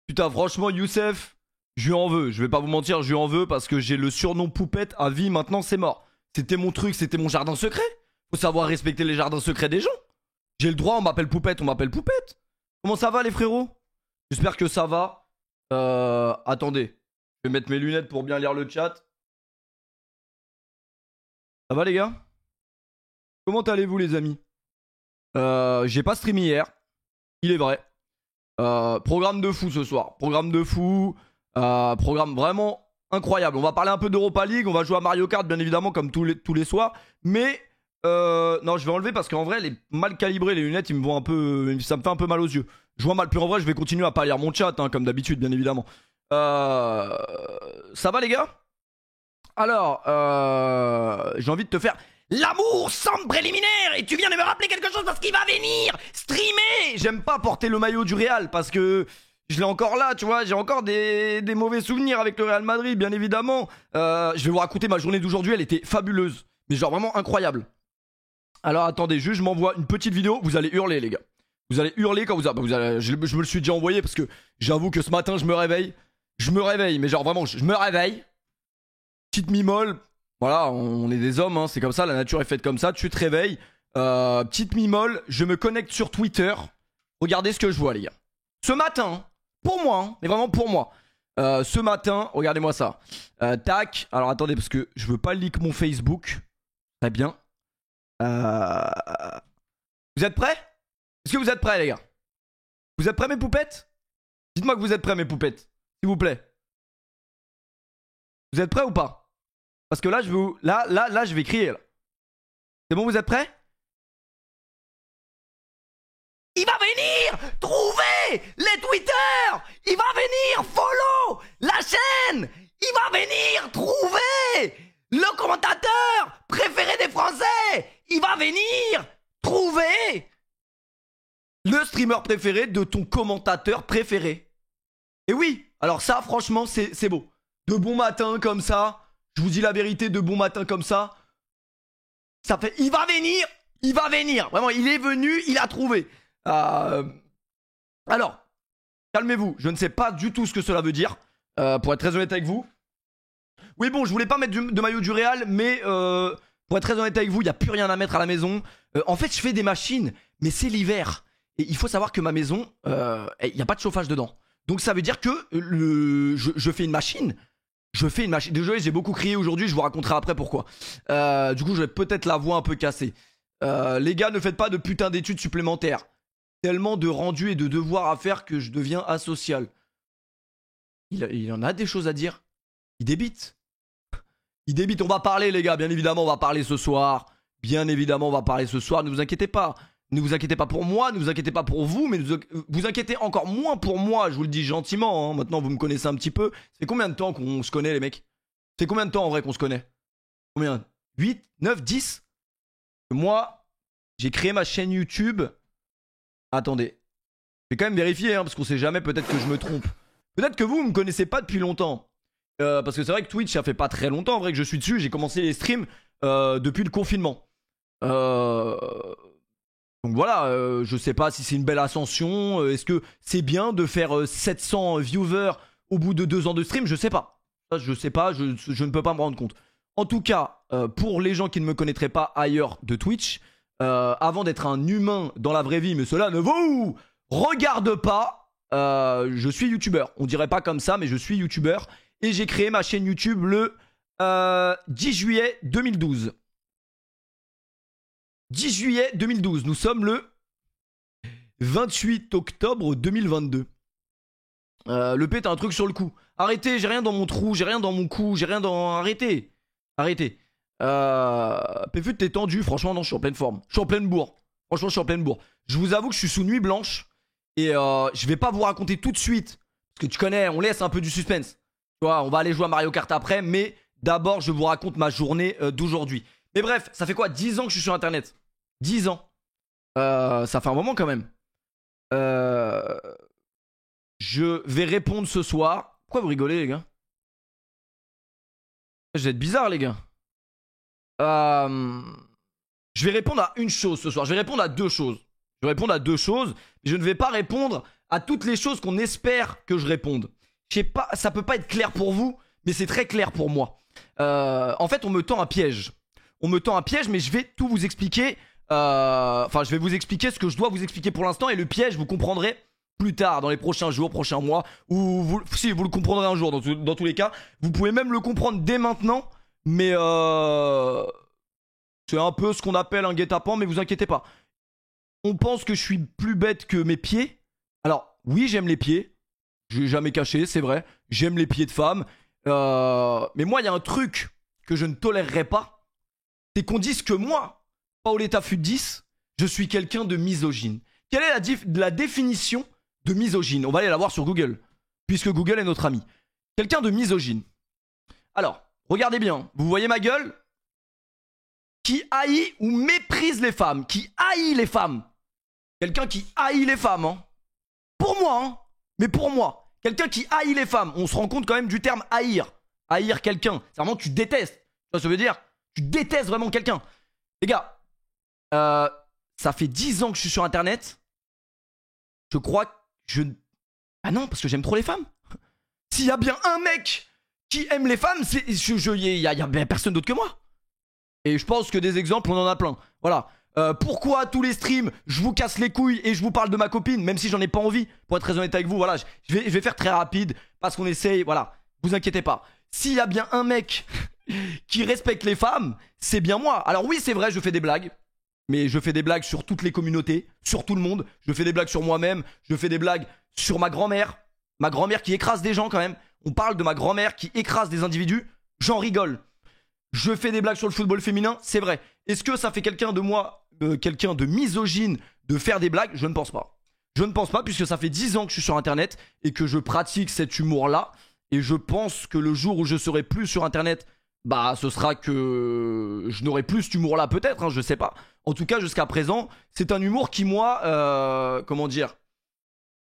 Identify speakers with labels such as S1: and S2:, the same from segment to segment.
S1: Putain, franchement, Youssef, je lui en veux. Je vais pas vous mentir, je lui en veux parce que j'ai le surnom Poupette à vie. Maintenant, c'est mort. C'était mon truc, c'était mon jardin secret. Faut savoir respecter les jardins secrets des gens. J'ai le droit, on m'appelle Poupette, on m'appelle Poupette. Comment ça va, les frérots? J'espère que ça va. Attendez. Je vais mettre mes lunettes pour bien lire le chat. Ça va, les gars? Comment allez-vous, les amis? J'ai pas streamé hier. Il est vrai. Programme de fou ce soir. Programme de fou. Programme vraiment incroyable. On va parler un peu d'Europa League. On va jouer à Mario Kart, bien évidemment, comme tous les soirs. Mais non, je vais enlever parce qu'en vrai, elle est mal calibrée. Les lunettes, ils me vont un peu. Ça me fait un peu mal aux yeux. Je vois mal. Puis en vrai, je vais continuer à pas lire mon chat, hein, comme d'habitude, bien évidemment. Ça va, les gars? Alors, j'ai envie de te faire l'amour sans préliminaire. Et tu viens de me rappeler quelque chose parce qu'il va venir streamer. J'aime pas porter le maillot du Real parce que je l'ai encore là, tu vois. J'ai encore des mauvais souvenirs avec le Real Madrid, bien évidemment. Je vais vous raconter ma journée d'aujourd'hui. Elle était fabuleuse, mais genre vraiment incroyable. Alors attendez, juste je m'envoie une petite vidéo. Vous allez hurler, les gars. Vous allez hurler quand vous allez... Je me le suis déjà envoyé parce que j'avoue que ce matin je me réveille. Je me réveille, mais genre vraiment, je me réveille. Petite mimole. Voilà, on est des hommes, hein, c'est comme ça, la nature est faite comme ça. Tu te réveilles. Petite mimole, je me connecte sur Twitter. Regardez ce que je vois, les gars. Ce matin, pour moi, hein, mais vraiment pour moi. Ce matin, regardez-moi ça. Tac. Alors attendez, parce que je veux pas leak mon Facebook. Très bien. Vous êtes prêts? Est-ce que vous êtes prêts, les gars? Vous êtes prêts, mes poupettes? Dites-moi que vous êtes prêts, mes poupettes. S'il vous plaît. Vous êtes prêts ou pas? Parce que là, je vais vous... là, je vais crier, là. C'est bon, vous êtes prêts? Il va venir trouver les Twitter. Il va venir follow la chaîne. Il va venir trouver le commentateur préféré des Français. Il va venir trouver le streamer préféré de ton commentateur préféré. Et oui, alors ça, franchement, c'est beau. De bon matin comme ça, je vous dis la vérité, de bon matin comme ça, ça fait... Il va venir. Vraiment, il est venu, il a trouvé. Alors, calmez-vous, je ne sais pas du tout ce que cela veut dire, pour être très honnête avec vous. Oui, bon, je voulais pas mettre de maillot du Real, mais pour être très honnête avec vous, il n'y a plus rien à mettre à la maison. En fait, je fais des machines, mais c'est l'hiver. Et il faut savoir que ma maison, il n'y a pas de chauffage dedans. Donc ça veut dire que je fais une machine. Désolé, j'ai beaucoup crié aujourd'hui, je vous raconterai après pourquoi. Du coup, je vais peut-être la voix un peu cassée. Les gars, ne faites pas de putain d'études supplémentaires. Tellement de rendus et de devoirs à faire que je deviens asocial. Il en a des choses à dire. Il débite. Il débite, on va parler, les gars, bien évidemment, on va parler ce soir. Bien évidemment, on va parler ce soir, ne vous inquiétez pas. Ne vous inquiétez pas pour moi, ne vous inquiétez pas pour vous, mais vous inquiétez encore moins pour moi, je vous le dis gentiment, hein. Maintenant vous me connaissez un petit peu. Ça fait combien de temps qu'on se connaît, les mecs? C'est combien de temps en vrai qu'on se connaît? Combien? 8, 9, 10? Moi, j'ai créé ma chaîne YouTube. Attendez. Je vais quand même vérifier, hein, parce qu'on sait jamais, peut-être que je me trompe. Peut-être que vous me connaissez pas depuis longtemps. Parce que c'est vrai que Twitch, ça fait pas très longtemps en vrai que je suis dessus. J'ai commencé les streams depuis le confinement. Donc voilà, je sais pas si c'est une belle ascension. Est-ce que c'est bien de faire 700 viewers au bout de 2 ans de stream? Je sais pas. Ça, je sais pas, je ne peux pas me rendre compte. En tout cas, pour les gens qui ne me connaîtraient pas ailleurs de Twitch, avant d'être un humain dans la vraie vie, mais cela ne vous regarde pas, je suis youtubeur. On dirait pas comme ça, mais je suis youtubeur. Et j'ai créé ma chaîne YouTube le 10 juillet 2012. 10 juillet 2012. Nous sommes le 28 octobre 2022. Le P, t'as un truc sur le cou. Arrêtez, j'ai rien dans mon trou, j'ai rien dans mon cou, j'ai rien dans... Arrêtez. Arrêtez. Péfut, t'es tendu. Franchement, non, je suis en pleine forme. Je suis en pleine bourre. Franchement, je suis en pleine bourre. Je vous avoue que je suis sous nuit blanche. Et je vais pas vous raconter tout de suite. Parce que tu connais, on laisse un peu du suspense. Tu vois, on va aller jouer à Mario Kart après. Mais d'abord, je vous raconte ma journée d'aujourd'hui. Mais bref, ça fait quoi? 10 ans que je suis sur Internet. 10 ans. Ça fait un moment quand même. Je vais répondre ce soir. Pourquoi vous rigolez, les gars? Je vais être bizarre, les gars. Je vais répondre à une chose ce soir. Je vais répondre à deux choses. Je vais répondre à deux choses. Mais je ne vais pas répondre à toutes les choses qu'on espère que je réponde. Je sais pas, ça peut pas être clair pour vous, mais c'est très clair pour moi. En fait, on me tend un piège. On me tend un piège, mais je vais tout vous expliquer. Enfin, je vais vous expliquer ce que je dois vous expliquer pour l'instant, et le piège, vous comprendrez plus tard, dans les prochains jours, prochains mois, ou si vous le comprendrez un jour, dans tous les cas. Vous pouvez même le comprendre dès maintenant, mais c'est un peu ce qu'on appelle un guet-apens, mais vous inquiétez pas. On pense que je suis plus bête que mes pieds. Alors, oui, j'aime les pieds. Je l'ai jamais caché, c'est vrai. J'aime les pieds de femmes. Mais moi, il y a un truc que je ne tolérerai pas. C'est qu'on dise que moi, Paoletta Fut 10, je suis quelqu'un de misogyne. Quelle est la définition de misogyne? On va aller la voir sur Google, puisque Google est notre ami. Quelqu'un de misogyne. Alors, regardez bien. Vous voyez ma gueule? Qui haït ou méprise les femmes. Qui haït les femmes. Quelqu'un qui haït les femmes, hein. Pour moi, hein. Mais pour moi. Quelqu'un qui haït les femmes. On se rend compte quand même du terme haïr. Haïr quelqu'un. C'est vraiment que tu détestes. Tu vois ce que ça veut dire? Tu détestes vraiment quelqu'un. Les gars, ça fait 10 ans que je suis sur internet. Je crois que je... Ah non, parce que j'aime trop les femmes. S'il y a bien un mec qui aime les femmes, il y a personne d'autre que moi. Et je pense que des exemples, on en a plein. Voilà. Pourquoi tous les streams, je vous casse les couilles et je vous parle de ma copine, même si j'en ai pas envie, pour être très honnête avec vous. Voilà, je vais faire très rapide parce qu'on essaye. Voilà, vous inquiétez pas. S'il y a bien un mec qui respecte les femmes, c'est bien moi. Alors oui, c'est vrai, je fais des blagues. Mais je fais des blagues sur toutes les communautés, sur tout le monde. Je fais des blagues sur moi-même. Je fais des blagues sur ma grand-mère. Ma grand-mère qui écrase des gens quand même. On parle de ma grand-mère qui écrase des individus. J'en rigole. Je fais des blagues sur le football féminin, c'est vrai. Est-ce que ça fait quelqu'un de moi, quelqu'un de misogyne, de faire des blagues? Je ne pense pas. Je ne pense pas, puisque ça fait 10 ans que je suis sur internet et que je pratique cet humour-là. Et je pense que le jour où je serai plus sur internet, bah ce sera que je n'aurai plus cet humour-là, peut-être, hein, je sais pas. En tout cas, jusqu'à présent, c'est un humour qui, moi, comment dire,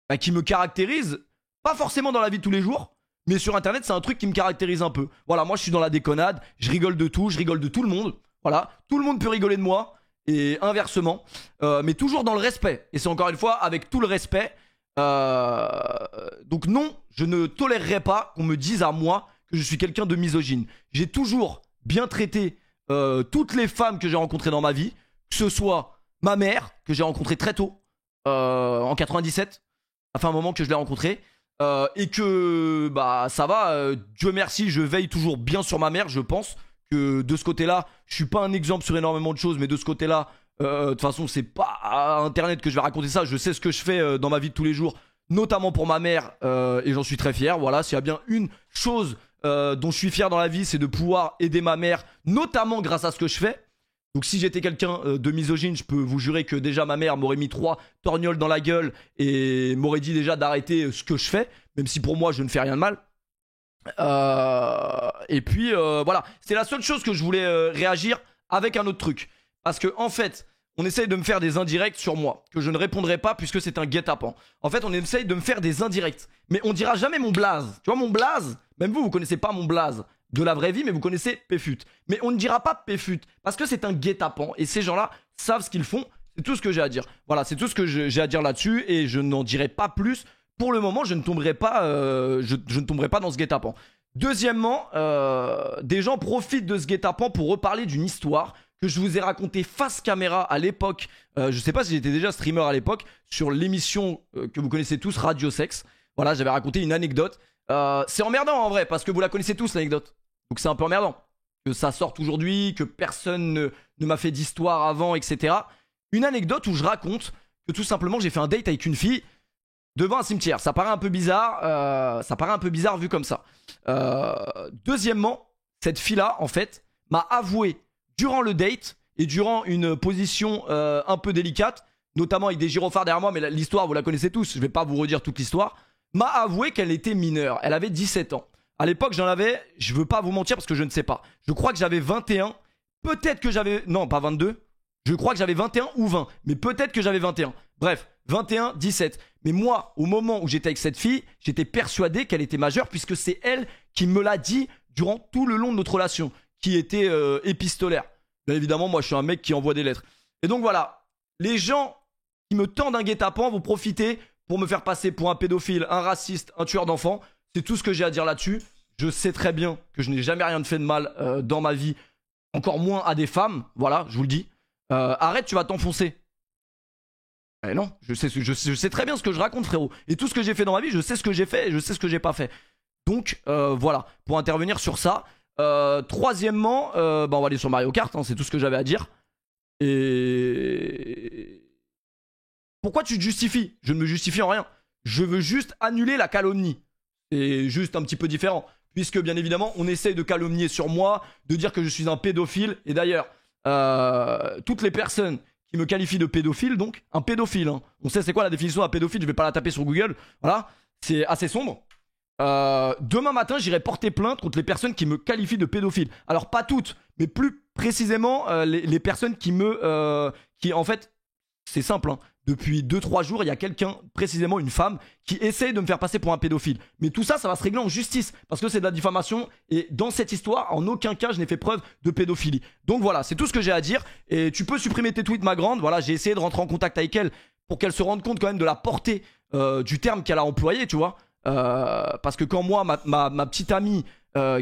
S1: bah, qui me caractérise, pas forcément dans la vie de tous les jours, mais sur internet, c'est un truc qui me caractérise un peu. Voilà, moi je suis dans la déconnade, je rigole de tout, je rigole de tout le monde. Voilà, tout le monde peut rigoler de moi, et inversement, mais toujours dans le respect. Et c'est encore une fois avec tout le respect. Donc non, je ne tolérerai pas qu'on me dise à moi que je suis quelqu'un de misogyne. J'ai toujours bien traité toutes les femmes que j'ai rencontrées dans ma vie, que ce soit ma mère, que j'ai rencontrée très tôt, en 97, ça fait un moment que je l'ai rencontrée, et que bah ça va, Dieu merci, je veille toujours bien sur ma mère. Je pense que de ce côté-là, je suis pas un exemple sur énormément de choses, mais de ce côté-là, de toute façon, c'est pas à internet que je vais raconter ça. Je sais ce que je fais dans ma vie de tous les jours, notamment pour ma mère, et j'en suis très fier. Voilà, s'il y a bien une chose dont je suis fier dans la vie, c'est de pouvoir aider ma mère, notamment grâce à ce que je fais. Donc si j'étais quelqu'un de misogyne, je peux vous jurer que déjà ma mère m'aurait mis 3 torgnoles dans la gueule et m'aurait dit déjà d'arrêter ce que je fais, même si pour moi je ne fais rien de mal. Et puis voilà, c'est la seule chose que je voulais réagir avec un autre truc. Parce que en fait, on essaye de me faire des indirects sur moi, que je ne répondrai pas puisque c'est un guet-apens. En fait, on essaye de me faire des indirects, mais on dira jamais mon blaze. Tu vois, mon blaze, même vous connaissez pas mon blaze de la vraie vie, mais vous connaissez Péfut. Mais on ne dira pas Péfut, parce que c'est un guet-apens, et ces gens-là savent ce qu'ils font. C'est tout ce que j'ai à dire. Voilà, c'est tout ce que j'ai à dire là-dessus, et je n'en dirai pas plus. Pour le moment, je ne tomberai pas, je ne tomberai pas dans ce guet-apens. Deuxièmement, des gens profitent de ce guet-apens pour reparler d'une histoire que je vous ai racontée face caméra à l'époque. Je sais pas si j'étais déjà streamer à l'époque, sur l'émission que vous connaissez tous, Radio Sex. Voilà, j'avais raconté une anecdote. C'est emmerdant en vrai, parce que vous la connaissez tous, l'anecdote. Donc c'est un peu emmerdant que ça sorte aujourd'hui, que personne ne m'a fait d'histoire avant, etc. Une anecdote où je raconte que tout simplement j'ai fait un date avec une fille devant un cimetière. Ça paraît un peu bizarre, vu comme ça. Deuxièmement, cette fille-là, en fait, m'a avoué durant le date et durant une position un peu délicate, notamment avec des gyrophares derrière moi, mais l'histoire vous la connaissez tous, je vais pas vous redire toute l'histoire, m'a avoué qu'elle était mineure. Elle avait 17 ans. À l'époque, j'en avais, je veux pas vous mentir parce que je ne sais pas. Je crois que j'avais 21. Peut-être que j'avais... Non, pas 22. Je crois que j'avais 21 ou 20. Mais peut-être que j'avais 21. Bref, 21, 17. Mais moi, au moment où j'étais avec cette fille, j'étais persuadé qu'elle était majeure puisque c'est elle qui me l'a dit durant tout le long de notre relation, qui était épistolaire. Bien évidemment, moi, je suis un mec qui envoie des lettres. Et donc voilà, les gens qui me tendent un guet-apens vont profiter pour me faire passer pour un pédophile, un raciste, un tueur d'enfants. C'est tout ce que j'ai à dire là-dessus. Je sais très bien que je n'ai jamais rien fait de mal dans ma vie, encore moins à des femmes. Voilà, je vous le dis. Arrête, tu vas t'enfoncer. Eh non, je sais très bien ce que je raconte, frérot. Et tout ce que j'ai fait dans ma vie, je sais ce que j'ai fait et je sais ce que j'ai pas fait. Donc, voilà, pour intervenir sur ça. Troisièmement, on va aller sur Mario Kart, hein, c'est tout ce que j'avais à dire. Et... Pourquoi tu te justifies? Je ne me justifie en rien. Je veux juste annuler la calomnie. C'est juste un petit peu différent. Puisque, bien évidemment, on essaye de calomnier sur moi, de dire que je suis un pédophile. Et d'ailleurs, toutes les personnes qui me qualifient de pédophile, donc, un pédophile, hein. On sait c'est quoi la définition d'un pédophile, je vais pas la taper sur Google. Voilà, c'est assez sombre. Demain matin, j'irai porter plainte contre les personnes qui me qualifient de pédophile. Alors, pas toutes, mais plus précisément, les personnes qui en fait, c'est simple, hein. Depuis 2-3 jours, il y a quelqu'un, précisément une femme, qui essaye de me faire passer pour un pédophile. Mais tout ça, ça va se régler en justice, parce que c'est de la diffamation, et dans cette histoire, en aucun cas, je n'ai fait preuve de pédophilie. Donc voilà, c'est tout ce que j'ai à dire, et tu peux supprimer tes tweets, ma grande. Voilà, j'ai essayé de rentrer en contact avec elle, pour qu'elle se rende compte quand même de la portée du terme qu'elle a employé, tu vois. Parce que quand moi, ma petite amie,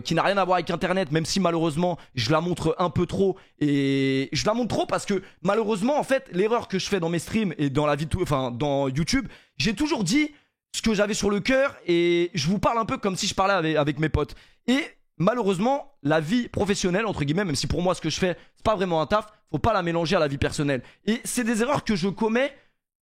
S1: qui n'a rien à voir avec internet, même si malheureusement je la montre un peu trop, et je la montre trop parce que malheureusement en fait l'erreur que je fais dans mes streams et dans la vie dans YouTube, j'ai toujours dit ce que j'avais sur le cœur et je vous parle un peu comme si je parlais avec mes potes. Et malheureusement la vie professionnelle entre guillemets, même si pour moi ce que je fais c'est pas vraiment un taf, faut pas la mélanger à la vie personnelle. Et c'est des erreurs que je commets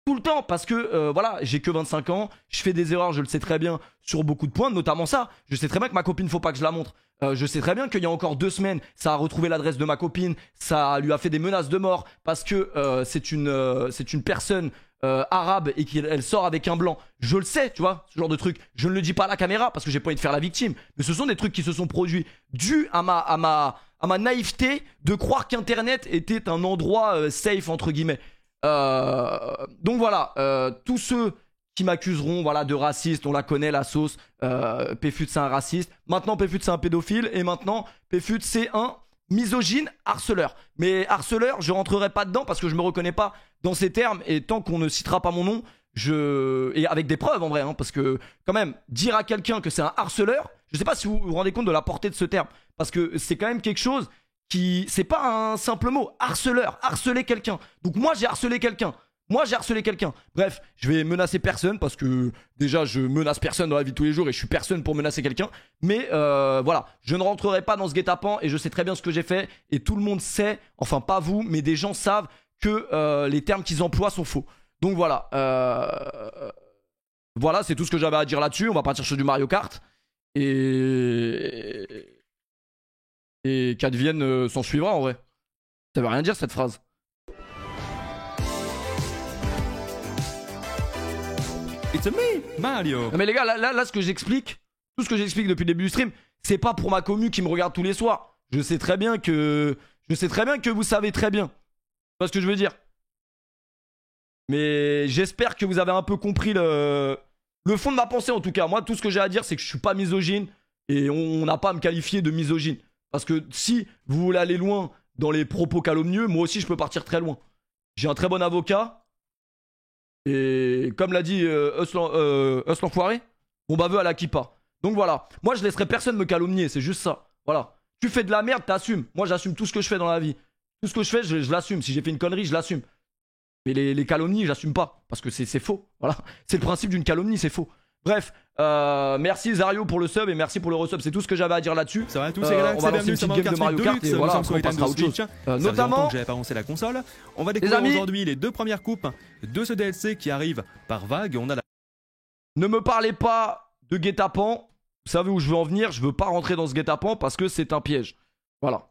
S1: tout le temps parce que voilà, j'ai que 25 ans, je fais des erreurs, je le sais très bien sur beaucoup de points, notamment ça. Je sais très bien que ma copine, faut pas que je la montre. Je sais très bien qu'il y a encore 2 semaines, ça a retrouvé l'adresse de ma copine, ça lui a fait des menaces de mort parce que c'est une personne arabe et qu'elle sort avec un blanc. Je le sais, tu vois, ce genre de truc. Je ne le dis pas à la caméra parce que j'ai pas envie de faire la victime, mais ce sont des trucs qui se sont produits dû à ma naïveté de croire qu'Internet était un endroit safe entre guillemets. Donc voilà, tous ceux qui m'accuseront voilà, de raciste, on la connaît la sauce, Pfut c'est un raciste, maintenant Pfut c'est un pédophile, et maintenant Pfut c'est un misogyne harceleur. Mais harceleur, je rentrerai pas dedans parce que je me reconnais pas dans ces termes, et tant qu'on ne citera pas mon nom, et avec des preuves en vrai, hein, parce que quand même, dire à quelqu'un que c'est un harceleur, je sais pas si vous vous rendez compte de la portée de ce terme, parce que c'est quand même quelque chose c'est pas un simple mot, harceleur, harceler quelqu'un. Donc moi j'ai harcelé quelqu'un. Bref, je vais menacer personne parce que déjà je menace personne dans la vie de tous les jours et je suis personne pour menacer quelqu'un. Mais voilà, je ne rentrerai pas dans ce guet-apens et je sais très bien ce que j'ai fait et tout le monde sait, enfin pas vous, mais des gens savent que les termes qu'ils emploient sont faux. Donc voilà, voilà, c'est tout ce que j'avais à dire là-dessus. On va partir sur du Mario Kart et qu'advienne s'en suivra en vrai. Ça veut rien dire cette phrase.
S2: It's me, Mario.
S1: Non mais les gars, là ce que j'explique, tout ce que j'explique depuis le début du stream, c'est pas pour ma commu qui me regarde tous les soirs. Je sais très bien que vous savez très bien. Tu vois ce que je veux dire? Mais j'espère que vous avez un peu compris le fond de ma pensée en tout cas. Moi, tout ce que j'ai à dire, c'est que je suis pas misogyne et on n'a pas à me qualifier de misogyne. Parce que si vous voulez aller loin dans les propos calomnieux, moi aussi je peux partir très loin. J'ai un très bon avocat. Et comme l'a dit Us l'enfoiré, mon baveux à la kippa. Donc voilà, moi je laisserai personne me calomnier, c'est juste ça. Voilà, tu fais de la merde, t'assumes. Moi j'assume tout ce que je fais dans la vie. Tout ce que je fais, je l'assume. Si j'ai fait une connerie, je l'assume. Mais les calomnies, j'assume pas. Parce que c'est faux. Voilà, c'est le principe d'une calomnie, c'est faux. Bref, merci Zario pour le sub et merci pour le resub. C'est tout ce que j'avais à dire là-dessus.
S2: Ça va à tous, c'est Galax,
S1: on va lancer une petite game de Mario Kart et voilà, après on passera à autre chose. Notamment,
S2: que j'avais pas lancé la console. On va découvrir aujourd'hui les 2 premières coupes de ce DLC qui arrive par vague. On a
S1: ne me parlez pas de guet-apens. Vous savez où je veux en venir. Je veux pas rentrer dans ce guet-apens parce que c'est un piège. Voilà.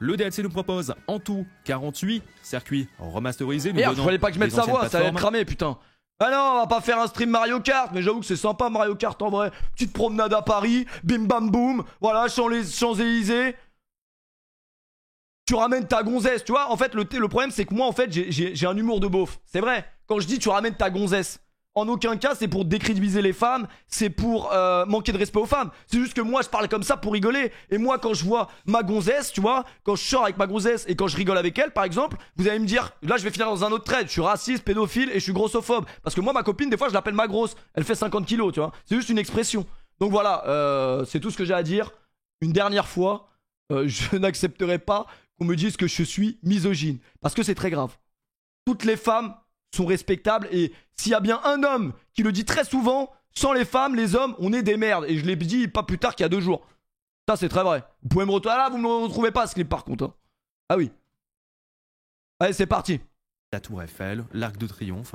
S2: Le DLC nous propose en tout 48 circuits remasterisés.
S1: Merde, fallait pas que je mette sa voix, ça allait être cramé, putain. Ah non, on va pas faire un stream Mario Kart, mais j'avoue que c'est sympa Mario Kart en vrai. Petite promenade à Paris, bim bam boum, voilà, Champs-Élysées. Tu ramènes ta gonzesse, tu vois. En fait, le problème c'est que moi, en fait, j'ai un humour de beauf. C'est vrai, quand je dis tu ramènes ta gonzesse. en aucun cas c'est pour décrédibiliser les femmes, c'est pour manquer de respect aux femmes. C'est juste que moi je parle comme ça pour rigoler. Et moi quand je vois ma gonzesse, tu vois, quand je sors avec ma gonzesse et quand je rigole avec elle par exemple, vous allez me dire, là je vais finir dans un autre trait, je suis raciste, pédophile et je suis grossophobe. Parce que moi ma copine des fois je l'appelle ma grosse, elle fait 50 kilos, tu vois. C'est juste une expression. Donc voilà, c'est tout ce que j'ai à dire. Une dernière fois, je n'accepterai pas qu'on me dise que je suis misogyne. Parce que c'est très grave. Toutes les femmes sont respectables et s'il y a bien un homme qui le dit très souvent, sans les femmes, les hommes, on est des merdes. Et je l'ai dit pas plus tard qu'il y a 2 jours. Ça c'est très vrai. Vous pouvez me retrouver là, vous ne me retrouvez pas ce clip par contre. Hein. Ah oui. Allez, c'est parti.
S2: La Tour Eiffel, l'Arc de Triomphe.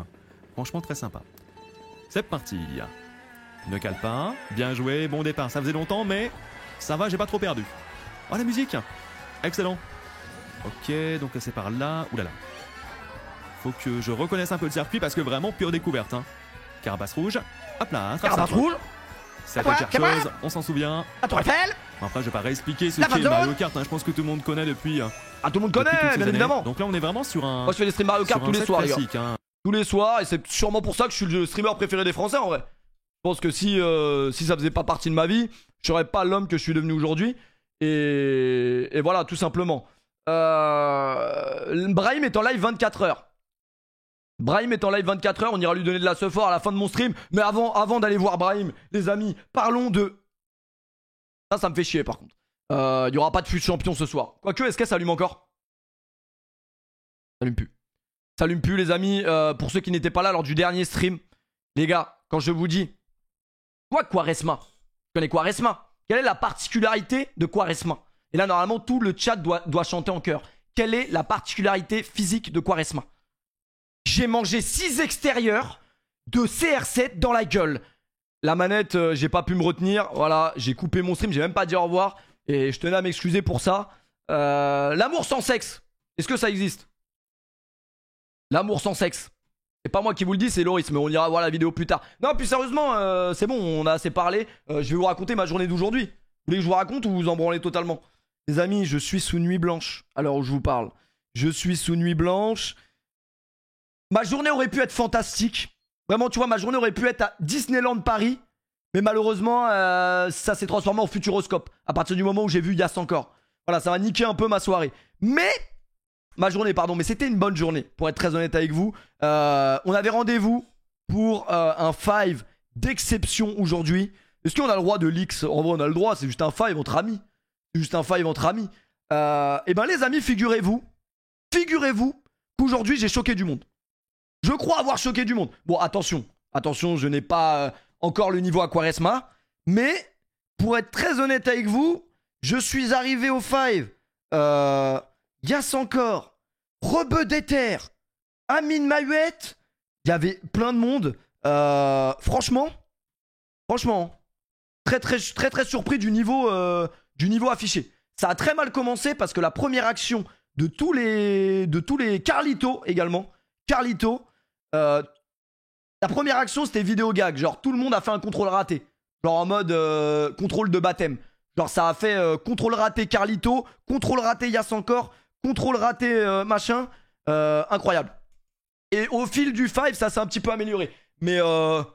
S2: Franchement très sympa. C'est parti. Ne cale pas. Bien joué, bon départ. Ça faisait longtemps mais ça va, j'ai pas trop perdu. Oh la musique. Excellent. Ok, donc c'est par là. Oulala. Faut que je reconnaisse un peu le circuit parce que vraiment pure découverte. Hein. Carapace rouge. Hop là.
S1: Carapace rouge.
S2: Ça fait quelque chose, on s'en souvient.
S1: La Tour Eiffel.
S2: Enfin, je vais pas réexpliquer ce qu'est Mario Kart. Hein. Je pense que tout le monde connaît depuis.
S1: Ah, tout le monde connaît, bien évidemment.
S2: Donc là, on est vraiment sur un.
S1: Moi, je fais des streams Mario Kart tous les soirs, les gars.
S2: Hein.
S1: Tous les soirs, et c'est sûrement pour ça que je suis le streamer préféré des Français en vrai. Je pense que si ça faisait pas partie de ma vie, je serais pas l'homme que je suis devenu aujourd'hui. Et voilà, tout simplement. Brahim est en live 24 heures. Brahim est en live 24 heures, on ira lui donner de la sephore à la fin de mon stream. Mais avant d'aller voir Brahim, les amis, parlons de... Ça me fait chier par contre. Il y aura pas de fut champion ce soir. Quoique, est-ce qu'elle s'allume encore? S'allume plus. S'allume plus les amis. Pour ceux qui n'étaient pas là lors du dernier stream. Les gars, quand je vous dis... Quoi Quaresma? Tu connais Quaresma? Quelle est la particularité de Quaresma? Et là normalement tout le chat doit chanter en chœur. Quelle est la particularité physique de Quaresma? J'ai mangé 6 extérieurs de CR7 dans la gueule. La manette, j'ai pas pu me retenir. Voilà, j'ai coupé mon stream, j'ai même pas dit au revoir. Et je tenais à m'excuser pour ça. L'amour sans sexe. Est-ce que ça existe? L'amour sans sexe. C'est pas moi qui vous le dis, c'est Loris, mais on ira voir la vidéo plus tard. Non, plus sérieusement, c'est bon, on a assez parlé. Je vais vous raconter ma journée d'aujourd'hui. Vous voulez que je vous raconte ou vous en branlez totalement? Les amis, je suis sous nuit blanche à l'heure où je vous parle. Je suis sous nuit blanche. Ma journée aurait pu être fantastique. Vraiment, tu vois, ma journée aurait pu être à Disneyland Paris. Mais malheureusement, ça s'est transformé en Futuroscope. À partir du moment où j'ai vu Yass encore. Voilà, ça va niquer un peu ma soirée. Mais... Ma journée, pardon, mais c'était une bonne journée, pour être très honnête avec vous. On avait rendez-vous pour un 5 d'exception aujourd'hui. Est-ce qu'on a le droit de leaks? En vrai, on a le droit, c'est juste un 5 entre amis. C'est juste un 5 entre amis. Et ben les amis, figurez-vous qu'aujourd'hui j'ai choqué du monde. Je crois avoir choqué du monde. Bon, attention, je n'ai pas encore le niveau à Quaresma. Mais, pour être très honnête avec vous, je suis arrivé au 5. Yass encore, Rebeu d'Ether, Amine Mahuette, il y avait plein de monde. Franchement, très surpris du niveau affiché. Ça a très mal commencé parce que la première action de tous les Carlito également, la première action c'était vidéo gag, genre tout le monde a fait un contrôle raté, genre en mode contrôle de baptême. Genre ça a fait contrôle raté Carlito, contrôle raté Yass encore. Contrôle raté, machin. Incroyable. Et au fil du 5, ça s'est un petit peu amélioré. Mais non,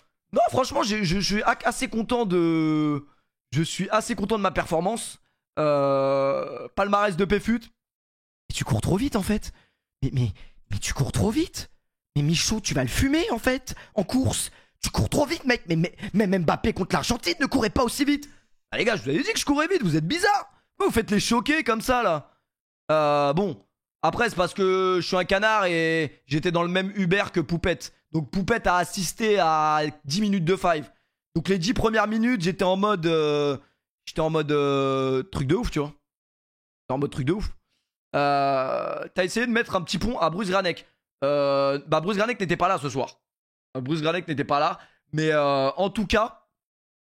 S1: franchement, je suis assez content de... Je suis assez content de ma performance. Palmarès de PFUT. Mais tu cours trop vite, en fait. Mais tu cours trop vite. Mais Michaud, tu vas le fumer, en fait, en course. Tu cours trop vite, mec. Mais même Mbappé contre l'Argentine ne courait pas aussi vite. Ah, les gars, je vous avais dit que je courais vite. Vous êtes bizarres. Vous faites les choquer comme ça, là. Bon, après c'est parce que je suis un canard et j'étais dans le même Uber que Poupette. Donc Poupette a assisté à 10 minutes de 5. Donc les 10 premières minutes, j'étais en mode truc de ouf, tu vois. J'étais en mode truc de ouf. T'as essayé de mettre un petit pont à Bruce Granek. Bruce Granek n'était pas là ce soir. Bruce Granek n'était pas là. Mais en tout cas,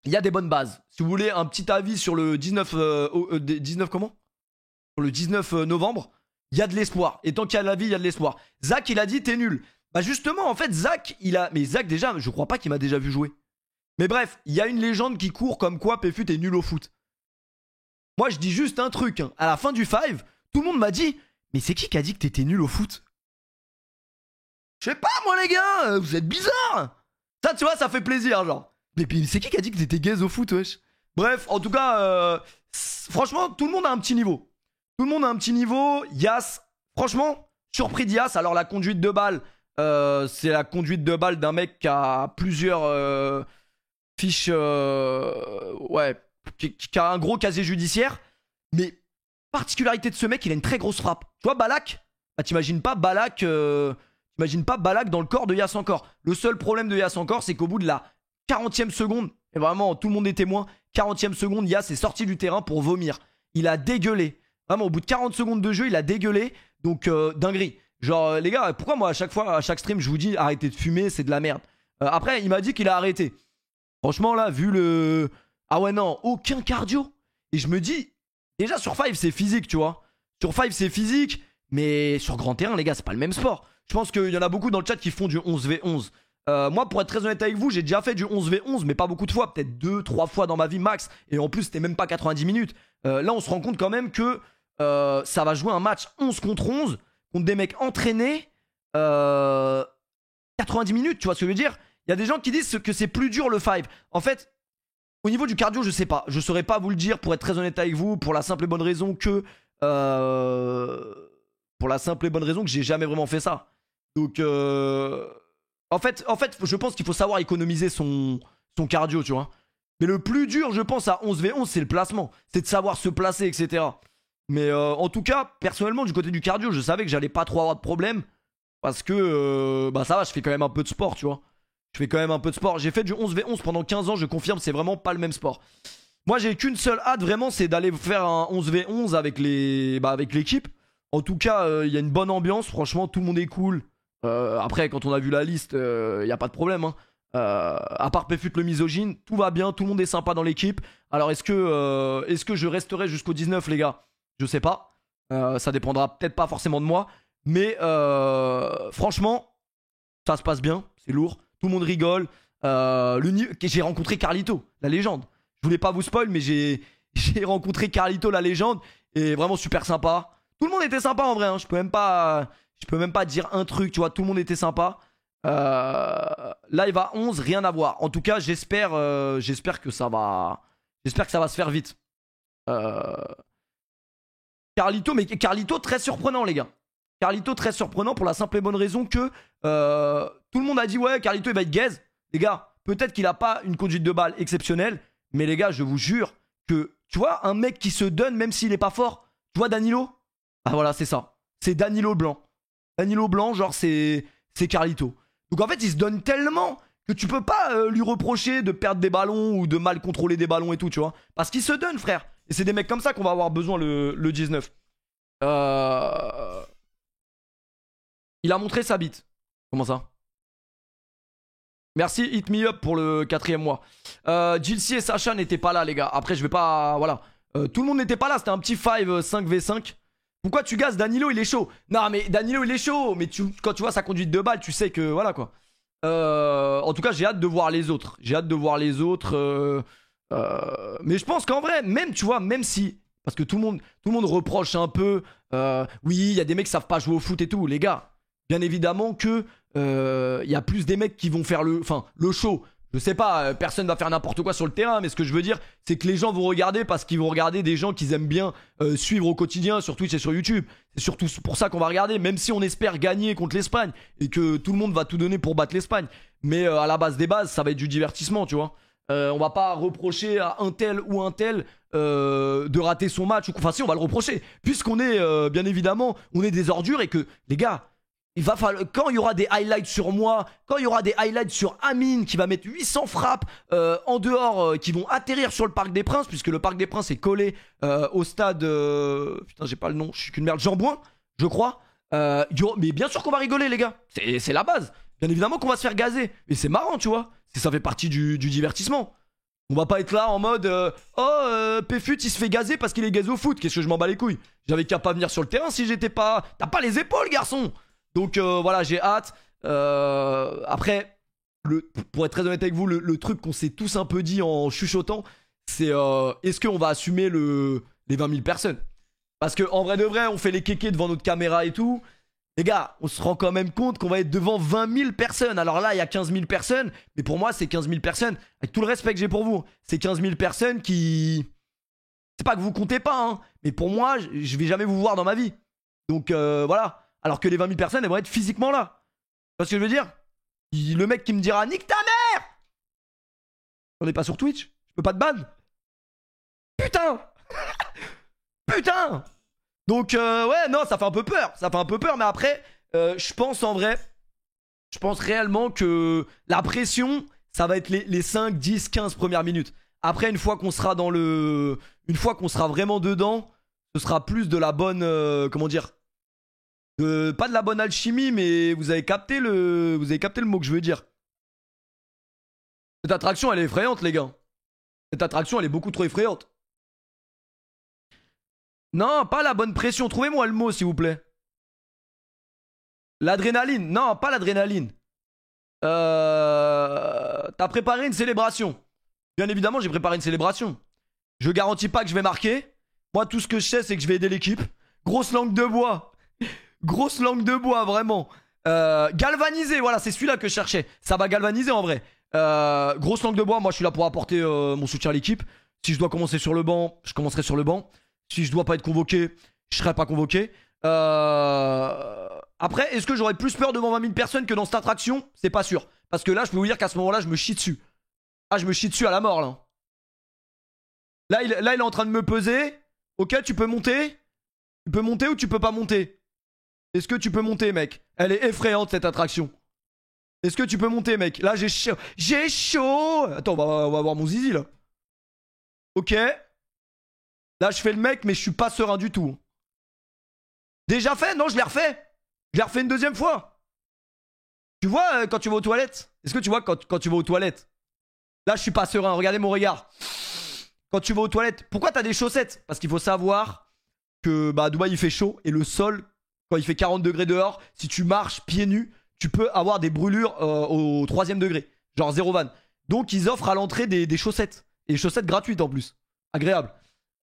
S1: il y a des bonnes bases. Si vous voulez un petit avis sur le 19 comment? Sur le 19 novembre, il y a de l'espoir. Et tant qu'il y a de la vie, il y a de l'espoir. Zach, il a dit t'es nul. Bah justement, en fait, Zach, Mais Zach, déjà, je crois pas qu'il m'a déjà vu jouer. Mais bref, il y a une légende qui court comme quoi PFUT est nul au foot. Moi, je dis juste un truc. Hein. À la fin du 5, tout le monde m'a dit mais c'est qui a dit que t'étais nul au foot? Je sais pas, moi, les gars, vous êtes bizarres. Ça, tu vois, ça fait plaisir, genre. Mais puis, c'est qui a dit que t'étais gaze au foot, wesh? Bref, en tout cas, franchement, tout le monde a un petit niveau. Tout le monde a un petit niveau. Yas, franchement, surpris d'Yas. Alors, la conduite de balle, c'est la conduite de balle d'un mec qui a plusieurs fiches. Ouais, qui a un gros casier judiciaire. Mais, particularité de ce mec, il a une très grosse frappe. Tu vois, Balak, bah, t'imagines pas Balak dans le corps de Yas encore. Le seul problème de Yas encore, c'est qu'au bout de la 40e seconde, et vraiment tout le monde est témoin, 40e seconde, Yas est sorti du terrain pour vomir. Il a dégueulé. Vraiment, au bout de 40 secondes de jeu, il a dégueulé. Donc, dinguerie. Genre, les gars, pourquoi moi, à chaque stream, je vous dis arrêtez de fumer, c'est de la merde. Après, il m'a dit qu'il a arrêté. Franchement, là, vu le. Ah ouais, non, aucun cardio. Et je me dis, déjà sur Five, c'est physique, tu vois. Sur Five, c'est physique. Mais sur grand terrain, les gars, c'est pas le même sport. Je pense qu'il y en a beaucoup dans le chat qui font du 11v11. Moi, pour être très honnête avec vous, j'ai déjà fait du 11v11, mais pas beaucoup de fois. Peut-être 2-3 fois dans ma vie max. Et en plus, c'était même pas 90 minutes. Là, on se rend compte quand même que ça va jouer un match 11 contre 11 contre des mecs entraînés 90 minutes, tu vois ce que je veux dire? Il y a des gens qui disent que c'est plus dur le 5. En fait, au niveau du cardio, je sais pas. Je saurais pas vous le dire, pour être très honnête avec vous, pour la simple et bonne raison que... j'ai jamais vraiment fait ça. Donc, en fait, je pense qu'il faut savoir économiser son cardio, tu vois. Mais le plus dur, je pense, à 11v11, c'est le placement. C'est de savoir se placer, etc. Mais en tout cas, personnellement, du côté du cardio, je savais que j'allais pas trop avoir de problème. Parce que, bah ça va, je fais quand même un peu de sport, tu vois. Je fais quand même un peu de sport. J'ai fait du 11v11 pendant 15 ans, je confirme, c'est vraiment pas le même sport. Moi, j'ai qu'une seule hâte, vraiment, c'est d'aller faire un 11v11 avec l'équipe. En tout cas, il y a une bonne ambiance. Franchement, tout le monde est cool. Après, quand on a vu la liste, il n'y a pas de problème. Hein. À part Péfut le misogyne, tout va bien. Tout le monde est sympa dans l'équipe. Alors, est-ce que je resterai jusqu'au 19, les gars? Je sais pas. Ça dépendra peut-être pas forcément de moi. Mais franchement, ça se passe bien. C'est lourd. Tout le monde rigole. J'ai rencontré Carlito, la légende. Je voulais pas vous spoil, mais j'ai rencontré Carlito, la légende. Et vraiment super sympa. Tout le monde était sympa en vrai, hein. Je peux même pas dire un truc, tu vois. Tout le monde était sympa. Live à 11, rien à voir. En tout cas, j'espère que ça va se faire vite. Carlito très surprenant, les gars. Carlito très surprenant pour la simple et bonne raison que tout le monde a dit ouais, Carlito il va être gaze. Les gars, peut-être qu'il a pas une conduite de balle exceptionnelle, mais les gars, je vous jure que tu vois un mec qui se donne même s'il est pas fort. Tu vois Danilo? Ah voilà, c'est ça. C'est Danilo Blanc. Danilo Blanc, genre c'est Carlito. Donc en fait, il se donne tellement que tu peux pas lui reprocher de perdre des ballons ou de mal contrôler des ballons et tout, tu vois. Parce qu'il se donne, frère. Et c'est des mecs comme ça qu'on va avoir besoin le 19. Il a montré sa bite. Comment ça? Merci Hit Me Up pour le 4e mois. Jilcy et Sacha n'étaient pas là, les gars. Après, je vais pas... Voilà. Tout le monde n'était pas là. C'était un petit 5v5. Pourquoi tu gazes? Danilo, il est chaud. Non, mais Danilo, il est chaud. Mais quand tu vois sa conduite de balle, tu sais que... Voilà, quoi. En tout cas, j'ai hâte de voir les autres. Mais je pense qu'en vrai, même, tu vois, même si... Parce que tout le monde reproche un peu... oui, il y a des mecs qui savent pas jouer au foot et tout. Les gars, bien évidemment que... Il y a plus des mecs qui vont faire le show. Je sais pas, personne va faire n'importe quoi sur le terrain, mais ce que je veux dire, c'est que les gens vont regarder parce qu'ils vont regarder des gens qu'ils aiment bien suivre au quotidien sur Twitch et sur YouTube. C'est surtout pour ça qu'on va regarder, même si on espère gagner contre l'Espagne et que tout le monde va tout donner pour battre l'Espagne. Mais à la base des bases, ça va être du divertissement, tu vois. On va pas reprocher à un tel ou un tel de rater son match. Enfin si, on va le reprocher, puisqu'on est, bien évidemment, on est des ordures et que, les gars... Il va falloir, quand il y aura des highlights sur moi, quand il y aura des highlights sur Amine qui va mettre 800 frappes en dehors, qui vont atterrir sur le Parc des Princes, puisque le Parc des Princes est collé au stade... putain, j'ai pas le nom, je suis qu'une merde. Jean-Bouin, je crois. Mais bien sûr qu'on va rigoler, les gars. C'est la base. Bien évidemment qu'on va se faire gazer. Mais c'est marrant, tu vois. Ça fait partie du divertissement. On va pas être là en mode Péfut il se fait gazer parce qu'il est gazé au foot. Qu'est-ce que je m'en bats les couilles? J'avais qu'à pas venir sur le terrain si j'étais pas... T'as pas les épaules, garçon. Donc voilà, j'ai hâte. Après, pour être très honnête avec vous, le truc qu'on s'est tous un peu dit en chuchotant, c'est est-ce qu'on va assumer les 20 000 personnes? Parce qu'en vrai de vrai, on fait les kékés devant notre caméra et tout. Les gars, on se rend quand même compte qu'on va être devant 20 000 personnes. Alors là, il y a 15 000 personnes. Mais pour moi, c'est 15 000 personnes. Avec tout le respect que j'ai pour vous, c'est 15 000 personnes qui... C'est pas que vous comptez pas, hein. Mais pour moi, je vais jamais vous voir dans ma vie. Donc voilà. Alors que les 20 000 personnes, elles vont être physiquement là. Tu vois ce que je veux dire? Le mec qui me dira nique ta mère! On n'est pas sur Twitch. Je peux pas te ban. Putain! Putain! Donc ouais, non, ça fait un peu peur. Ça fait un peu peur, mais après, je pense en vrai, je pense réellement que la pression, ça va être les 5, 10, 15 premières minutes. Après, une fois qu'on sera dans le... Une fois qu'on sera vraiment dedans, ce sera plus de la bonne... comment dire, pas de la bonne alchimie, mais vous avez capté le mot que je veux dire. Cette attraction, elle est effrayante, les gars. Cette attraction, elle est beaucoup trop effrayante. Non, pas la bonne pression. Trouvez-moi le mot, s'il vous plaît. L'adrénaline. Non, pas l'adrénaline. T'as préparé une célébration. Bien évidemment, j'ai préparé une célébration. Je garantis pas que je vais marquer. Moi, tout ce que je sais, c'est que je vais aider l'équipe. Grosse langue de bois. Grosse langue de bois, vraiment. Galvaniser, voilà, c'est celui-là que je cherchais. Ça va galvaniser en vrai. Grosse langue de bois, moi je suis là pour apporter mon soutien à l'équipe. Si je dois commencer sur le banc, je commencerai sur le banc. Si je dois pas être convoqué, je serai pas convoqué. Après, est-ce que j'aurais plus peur devant 20 000 personnes que dans cette attraction? C'est pas sûr. Parce que là, je peux vous dire qu'à ce moment-là, je me chie dessus. Ah, je me chie dessus à la mort là. Là, il est en train de me peser. Ok, tu peux monter. Tu peux monter ou tu peux pas monter? Est-ce que tu peux monter, mec? Elle est effrayante cette attraction. Est-ce que tu peux monter, mec? Là, j'ai chaud. J'ai chaud. Attends, on va voir mon zizi là. Ok. Là, je fais le mec, mais je suis pas serein du tout. Déjà fait? Non, je l'ai refait. Je l'ai refait une deuxième fois. Tu vois quand tu vas aux toilettes? Est-ce que tu vois quand tu vas aux toilettes? Là, je suis pas serein. Regardez mon regard. Quand tu vas aux toilettes, pourquoi t'as des chaussettes? Parce qu'il faut savoir que bah, à Dubaï, il fait chaud. Et le sol, quand il fait 40 degrés dehors, si tu marches pieds nus, tu peux avoir des brûlures au 3ème degré. Genre 0 van. Donc, ils offrent à l'entrée des chaussettes. Et des chaussettes gratuites en plus. Agréable.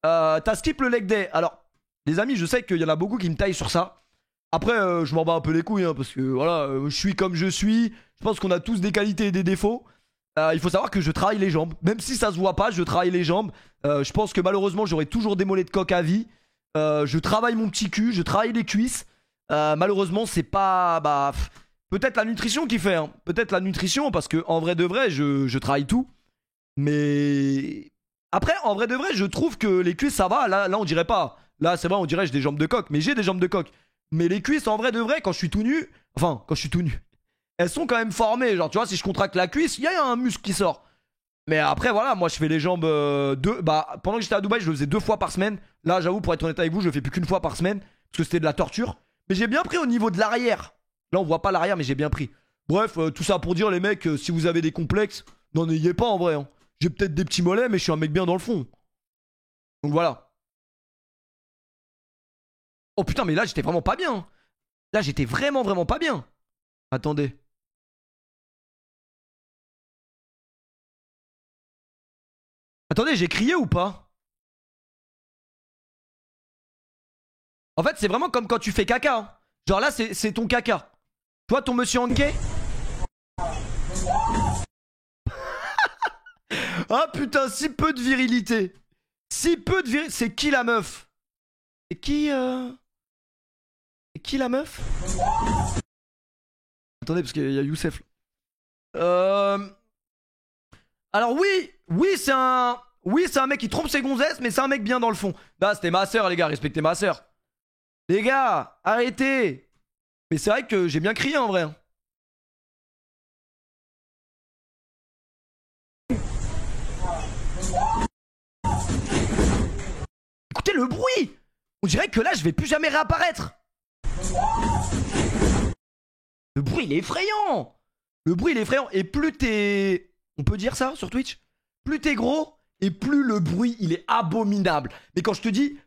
S1: T'as skip le leg day. Alors, les amis, je sais qu'il y en a beaucoup qui me taillent sur ça. Après, je m'en bats un peu les couilles, hein, parce que voilà, je suis comme je suis. Je pense qu'on a tous des qualités et des défauts. Il faut savoir que je travaille les jambes. Même si ça se voit pas, je travaille les jambes. Je pense que malheureusement, j'aurai toujours des mollets de coq à vie. Je travaille mon petit cul, je travaille les cuisses. Malheureusement, c'est pas... Bah, peut-être la nutrition qui fait. Hein. Peut-être la nutrition, parce que en vrai de vrai, je travaille tout. Mais... Après, en vrai de vrai, je trouve que les cuisses, ça va. Là on dirait pas. Là, c'est vrai, on dirait j'ai des jambes de coq. Mais j'ai des jambes de coq. Mais les cuisses, en vrai de vrai, quand je suis tout nu... Enfin, quand je suis tout nu... Elles sont quand même formées. Genre, tu vois, si je contracte la cuisse, il y a un muscle qui sort. Mais après, voilà, moi, je fais les jambes pendant que j'étais à Dubaï, je le faisais 2 fois par semaine. Là, j'avoue, pour être honnête avec vous, je le fais plus qu'une fois par semaine. Parce que c'était de la torture. Mais j'ai bien pris au niveau de l'arrière. Là, on voit pas l'arrière, mais j'ai bien pris. Bref, tout ça pour dire, les mecs, si vous avez des complexes, n'en ayez pas en vrai. Hein. J'ai peut-être des petits mollets, mais je suis un mec bien dans le fond. Donc voilà. Oh putain, mais là, j'étais vraiment pas bien. Là, j'étais vraiment pas bien. Attendez. Attendez, j'ai crié ou pas? En fait, c'est vraiment comme quand tu fais caca. Hein. Genre là, c'est ton caca. Toi, ton monsieur Hanké. Ah putain, si peu de virilité. Si peu de virilité. C'est qui la meuf? C'est qui C'est qui la meuf? Attendez, parce qu'il y a Youssef. Alors oui, c'est un... Oui, c'est un mec qui trompe ses gonzesses, mais c'est un mec bien dans le fond. Bah, c'était ma soeur, les gars, respectez ma soeur. Les gars, arrêtez. Mais c'est vrai que j'ai bien crié en vrai. Écoutez le bruit. On dirait que là, je vais plus jamais réapparaître. Le bruit, il est effrayant. Le bruit, il est effrayant. Et plus t'es... On peut dire ça sur Twitch? Plus t'es gros, et plus le bruit, il est abominable. Mais quand je te dis...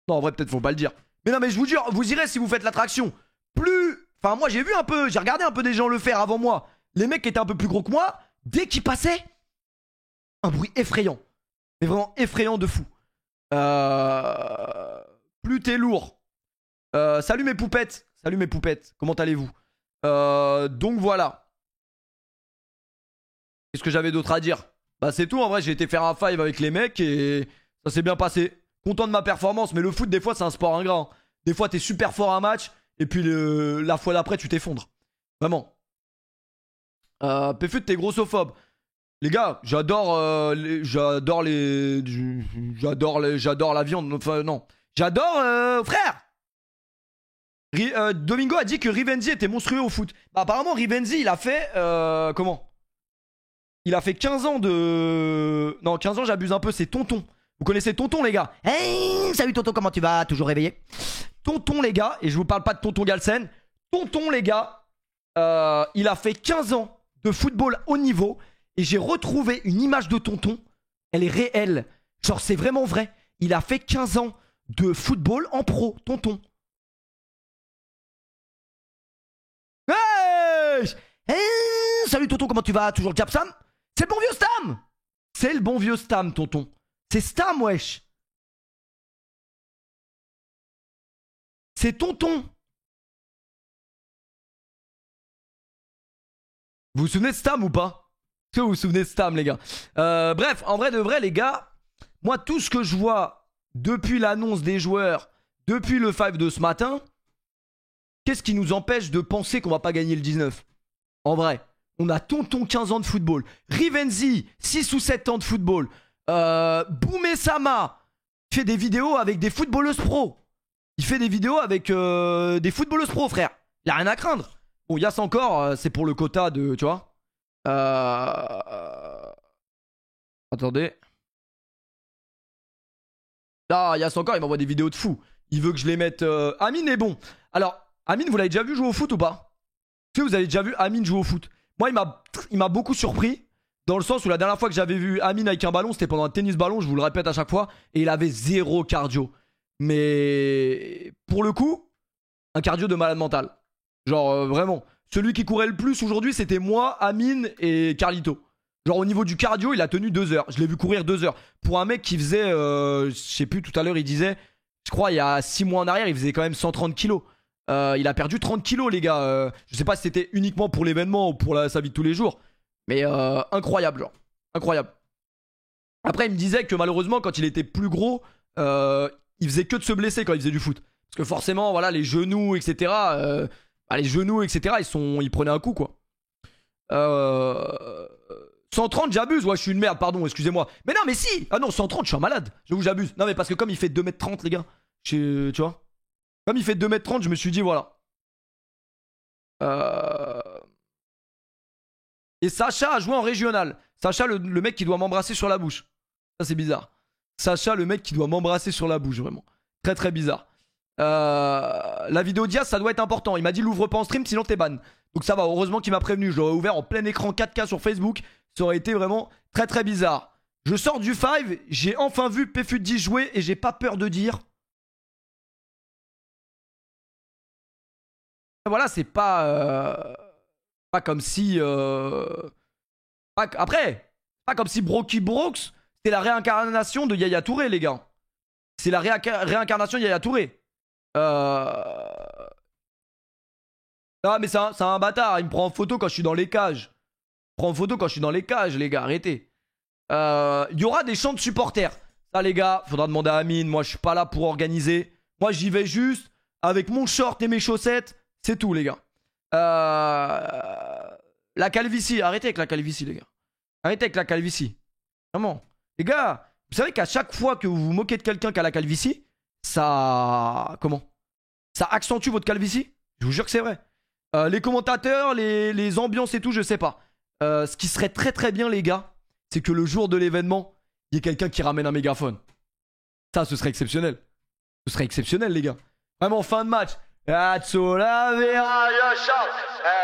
S1: Non, en vrai, peut-être faut pas le dire. Mais non, mais je vous jure, vous irez si vous faites l'attraction. Plus... Enfin, moi, j'ai vu un peu... J'ai regardé un peu des gens le faire avant moi. Les mecs qui étaient un peu plus gros que moi, dès qu'ils passaient... Un bruit effrayant. Mais vraiment effrayant de fou. Plus t'es lourd. Salut mes poupettes. Salut mes poupettes. Comment allez-vous? Donc voilà. Qu'est-ce que j'avais d'autre à dire? Bah c'est tout, en vrai j'ai été faire un five avec les mecs et ça s'est bien passé. Content de ma performance, mais le foot des fois c'est un sport ingrat. Hein. Des fois t'es super fort à un match et puis la fois d'après tu t'effondres. Vraiment. Péfut t'es grossophobe. Les gars, j'adore la viande. Enfin non. J'adore frère. Domingo a dit que Rivenzi était monstrueux au foot. Bah apparemment Rivenzi il a fait comment? Il a fait 15 ans de... Non, 15 ans, j'abuse un peu, c'est Tonton. Vous connaissez Tonton, les gars? Hey, salut Tonton, comment tu vas? Toujours réveillé? Tonton, les gars, et je vous parle pas de Tonton Galsen. Tonton, les gars, il a fait 15 ans de football haut niveau. Et j'ai retrouvé une image de Tonton. Elle est réelle. Genre, c'est vraiment vrai. Il a fait 15 ans de football en pro, Tonton. Hey, hey, salut Tonton, comment tu vas? Toujours le Cap Sam? C'est le bon vieux Stam! C'est le bon vieux Stam, tonton. C'est Stam, wesh. C'est tonton. Vous vous souvenez de Stam ou pas? Est-ce que vous vous souvenez de Stam, les gars? Bref, en vrai de vrai, les gars, moi, tout ce que je vois depuis l'annonce des joueurs, depuis le 5 de ce matin, qu'est-ce qui nous empêche de penser qu'on va pas gagner le 19? En vrai. On a Tonton 15 ans de football. Rivenzi 6 ou 7 ans de football. Boumé-sama fait des vidéos avec des footballeuses pro. Il fait des vidéos avec des footballeuses pro, frère. Il a rien à craindre. Bon, Yass encore, c'est pour le quota de... Tu vois Attendez. Là, Yass encore, il m'envoie des vidéos de fou. Il veut que je les mette... Amine est bon. Alors, Amine, vous l'avez déjà vu jouer au foot ou pas? Est-ce que vous avez déjà vu Amine jouer au foot? Moi, il m'a beaucoup surpris. Dans le sens où la dernière fois que j'avais vu Amine avec un ballon, c'était pendant un tennis ballon, je vous le répète à chaque fois. Et il avait zéro cardio. Mais pour le coup, un cardio de malade mental. Genre vraiment. Celui qui courait le plus aujourd'hui, c'était moi, Amine et Carlito. Genre au niveau du cardio, il a tenu 2 heures. Je l'ai vu courir 2 heures. Pour un mec qui faisait, je sais plus, tout à l'heure, il disait, je crois, il y a 6 mois en arrière, il faisait quand même 130 kilos. Il a perdu 30 kilos, les gars. Je sais pas si c'était uniquement pour l'événement ou pour sa vie de tous les jours. Mais incroyable, genre. Incroyable. Après, il me disait que malheureusement, quand il était plus gros, il faisait que de se blesser quand il faisait du foot. Parce que forcément, voilà, les genoux, etc. Les genoux, etc. Ils prenaient un coup, quoi. 130, j'abuse. Ouais, je suis une merde, pardon, excusez-moi. Mais non, mais si. Ah non, 130, je suis un malade. J'avoue, j'abuse. Non, mais parce que comme il fait 2m30, les gars. Tu vois. Comme il fait 2m30, je me suis dit, voilà. Et Sacha a joué en régional. Sacha, le mec qui doit m'embrasser sur la bouche. Ça, c'est bizarre. Sacha, le mec qui doit m'embrasser sur la bouche, vraiment. Très, très bizarre. La vidéo d'Ias, ça doit être important. Il m'a dit, l'ouvre pas en stream, sinon t'es ban. Donc ça va, heureusement qu'il m'a prévenu. Je l'aurais ouvert en plein écran 4K sur Facebook. Ça aurait été vraiment très, très bizarre. Je sors du 5. J'ai enfin vu Pfut10 jouer et j'ai pas peur de dire... Voilà, c'est pas comme si après, pas comme si Brocky Brooks c'était la réincarnation de Yaya Touré, les gars. C'est la réincarnation de Yaya Touré. Ah, mais c'est un bâtard. Il me prend en photo quand je suis dans les cages. Il me prend en photo quand je suis dans les cages, les gars. Arrêtez. Il y aura des chants de supporters. Ça, les gars, faudra demander à Amine. Moi, je suis pas là pour organiser. Moi, j'y vais juste avec mon short et mes chaussettes. C'est tout, les gars. La calvitie. Arrêtez avec la calvitie, les gars. Arrêtez avec la calvitie. Vraiment. Les gars, vous savez qu'à chaque fois que vous vous moquez de quelqu'un qui a la calvitie, ça... Comment? Ça accentue votre calvitie? Je vous jure que c'est vrai. Les commentateurs, les ambiances et tout, je sais pas. Ce qui serait très très bien, les gars, c'est que le jour de l'événement, il y ait quelqu'un qui ramène un mégaphone. Ça, ce serait exceptionnel. Ce serait exceptionnel, les gars. Vraiment, fin de match. Atsola Vera, je chante.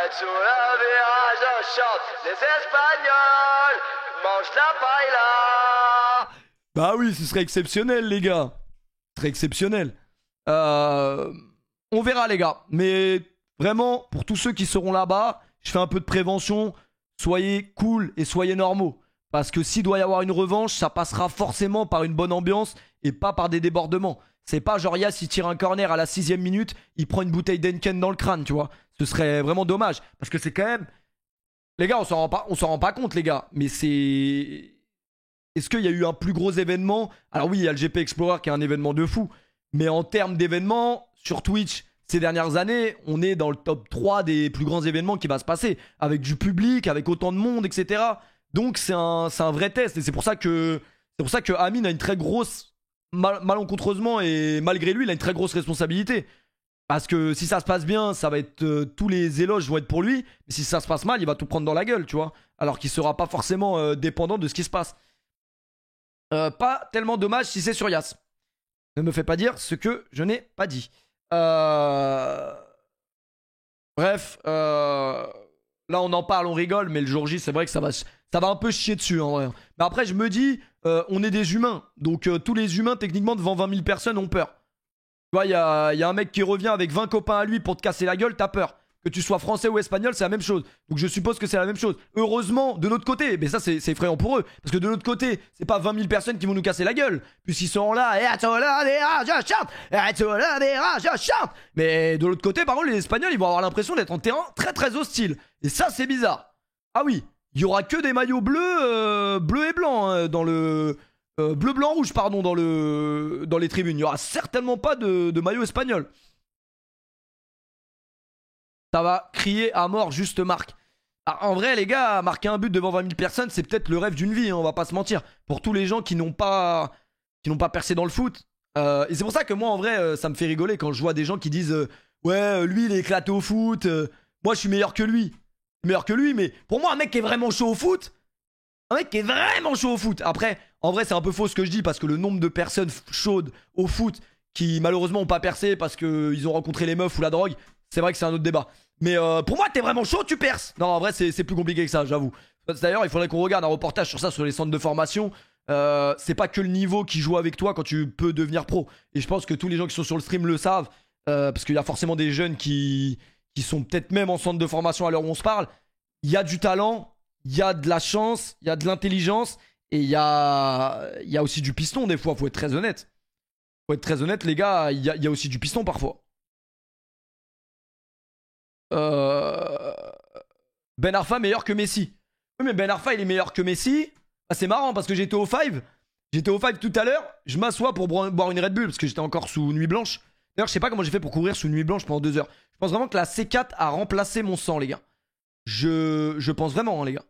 S1: Atsola Vera, je chante. Les Espagnols mangent la paella. Bah oui, ce serait exceptionnel, les gars. Ce serait exceptionnel. On verra, les gars. Mais vraiment, pour tous ceux qui seront là-bas, je fais un peu de prévention. Soyez cool et soyez normaux. Parce que s'il doit y avoir une revanche, ça passera forcément par une bonne ambiance et pas par des débordements. C'est pas genre Yas il tire un corner à la 6ème minute, il prend une bouteille d'Henken dans le crâne, tu vois. Ce serait vraiment dommage. Parce que c'est quand même... Les gars, on s'en rend pas compte, les gars. Mais c'est... Est-ce qu'il y a eu un plus gros événement? Alors oui, il y a le GP Explorer qui est un événement de fou. Mais en termes d'événements, sur Twitch, ces dernières années, on est dans le top 3 des plus grands événements qui va se passer. Avec du public, avec autant de monde, etc. Donc c'est un vrai test. Et c'est pour ça que Amine a une très grosse... malencontreusement et malgré lui, il a une très grosse responsabilité. Parce que si ça se passe bien, ça va être tous les éloges vont être pour lui. Mais si ça se passe mal, il va tout prendre dans la gueule, tu vois. Alors qu'il sera pas forcément dépendant de ce qui se passe. Pas tellement dommage si c'est sur Yas. Ne me fais pas dire ce que je n'ai pas dit. Bref, là on en parle, on rigole, mais le jour J, c'est vrai que ça va un peu chier dessus en vrai. Mais après, je me dis, on est des humains. Donc tous les humains, techniquement, devant 20 000 personnes, ont peur. Tu vois, il y a un mec qui revient avec 20 copains à lui pour te casser la gueule, t'as peur. Que tu sois français ou espagnol, c'est la même chose. Donc je suppose que c'est la même chose. Heureusement, de notre côté, mais ça c'est effrayant pour eux. Parce que de notre côté, c'est pas 20 000 personnes qui vont nous casser la gueule. Puisqu'ils sont là, mais de l'autre côté, par contre, les Espagnols, ils vont avoir l'impression d'être en terrain très très hostile. Et ça, c'est bizarre. Ah oui, il y aura que des maillots bleus, bleus et blancs hein, dans le... bleu, blanc, rouge, pardon, dans les tribunes. Il y aura certainement pas de maillot espagnol. Ça va crier à mort, juste Marc. Ah, en vrai, les gars, marquer un but devant 20 000 personnes, c'est peut-être le rêve d'une vie, hein, on va pas se mentir. Pour tous les gens qui n'ont pas percé dans le foot. Et c'est pour ça que moi, en vrai, ça me fait rigoler quand je vois des gens qui disent ouais, lui, il est éclaté au foot. Moi, je suis meilleur que lui. Meilleur que lui, mais pour moi, un mec qui est vraiment chaud au foot. Après, en vrai, c'est un peu faux ce que je dis parce que le nombre de personnes chaudes au foot qui malheureusement n'ont pas percé parce qu'ils ont rencontré les meufs ou la drogue, c'est vrai que c'est un autre débat. Mais pour moi, t'es vraiment chaud, tu perces. Non, en vrai, c'est plus compliqué que ça, j'avoue. D'ailleurs, il faudrait qu'on regarde un reportage sur ça, sur les centres de formation. C'est pas que le niveau qui joue avec toi quand tu peux devenir pro. Et je pense que tous les gens qui sont sur le stream le savent. Parce qu'il y a forcément des jeunes qui sont peut-être même en centre de formation à l'heure où on se parle. Il y a du talent, il y a de la chance, il y a de l'intelligence. Et il y a aussi du piston des fois, faut être très honnête. Faut être très honnête, les gars, il y a aussi du piston parfois. Ben Arfa meilleur que Messi. Oui, mais Ben Arfa il est meilleur que Messi. Ah, c'est marrant parce que j'étais au 5. J'étais au 5 tout à l'heure. Je m'assois pour boire une Red Bull parce que j'étais encore sous nuit blanche. D'ailleurs, je sais pas comment j'ai fait pour courir sous nuit blanche pendant 2 heures. Je pense vraiment que la C4 a remplacé mon sang, les gars. Je pense vraiment, hein, les gars.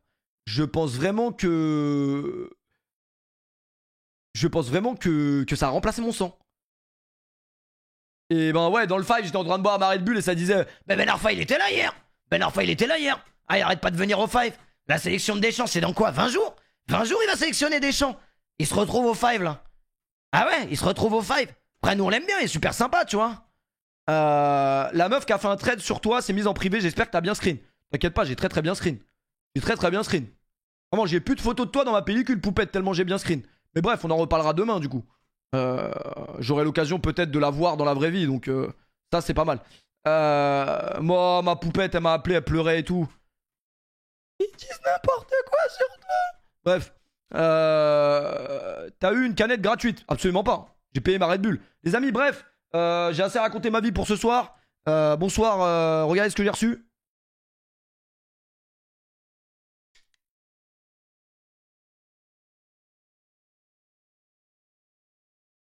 S1: Je pense vraiment que ça a remplacé mon sang. Et ben ouais, dans le 5, j'étais en train de boire ma Red Bull et ça disait Ben Arfa, il était là hier. Ah, il arrête pas de venir au 5. La sélection de Deschamps, c'est dans quoi 20 jours 20 jours, il va sélectionner Deschamps. Il se retrouve au 5, là. Ah ouais, il se retrouve au 5. Après, nous, on l'aime bien, il est super sympa, tu vois. La meuf qui a fait un trade sur toi s'est mise en privé, j'espère que t'as bien screen. T'inquiète pas, j'ai très très bien screen. Vraiment, j'ai plus de photos de toi dans ma pellicule, poupette, tellement j'ai bien screen. Mais bref, on en reparlera demain, du coup. J'aurai l'occasion peut-être de la voir dans la vraie vie, donc ça c'est pas mal. Moi, ma poupette, elle m'a appelé, elle pleurait et tout. Ils disent n'importe quoi sur toi. Bref, t'as eu une canette gratuite? Absolument pas. J'ai payé ma Red Bull. Les amis, bref, j'ai assez raconté ma vie pour ce soir. Bonsoir, regardez ce que j'ai reçu.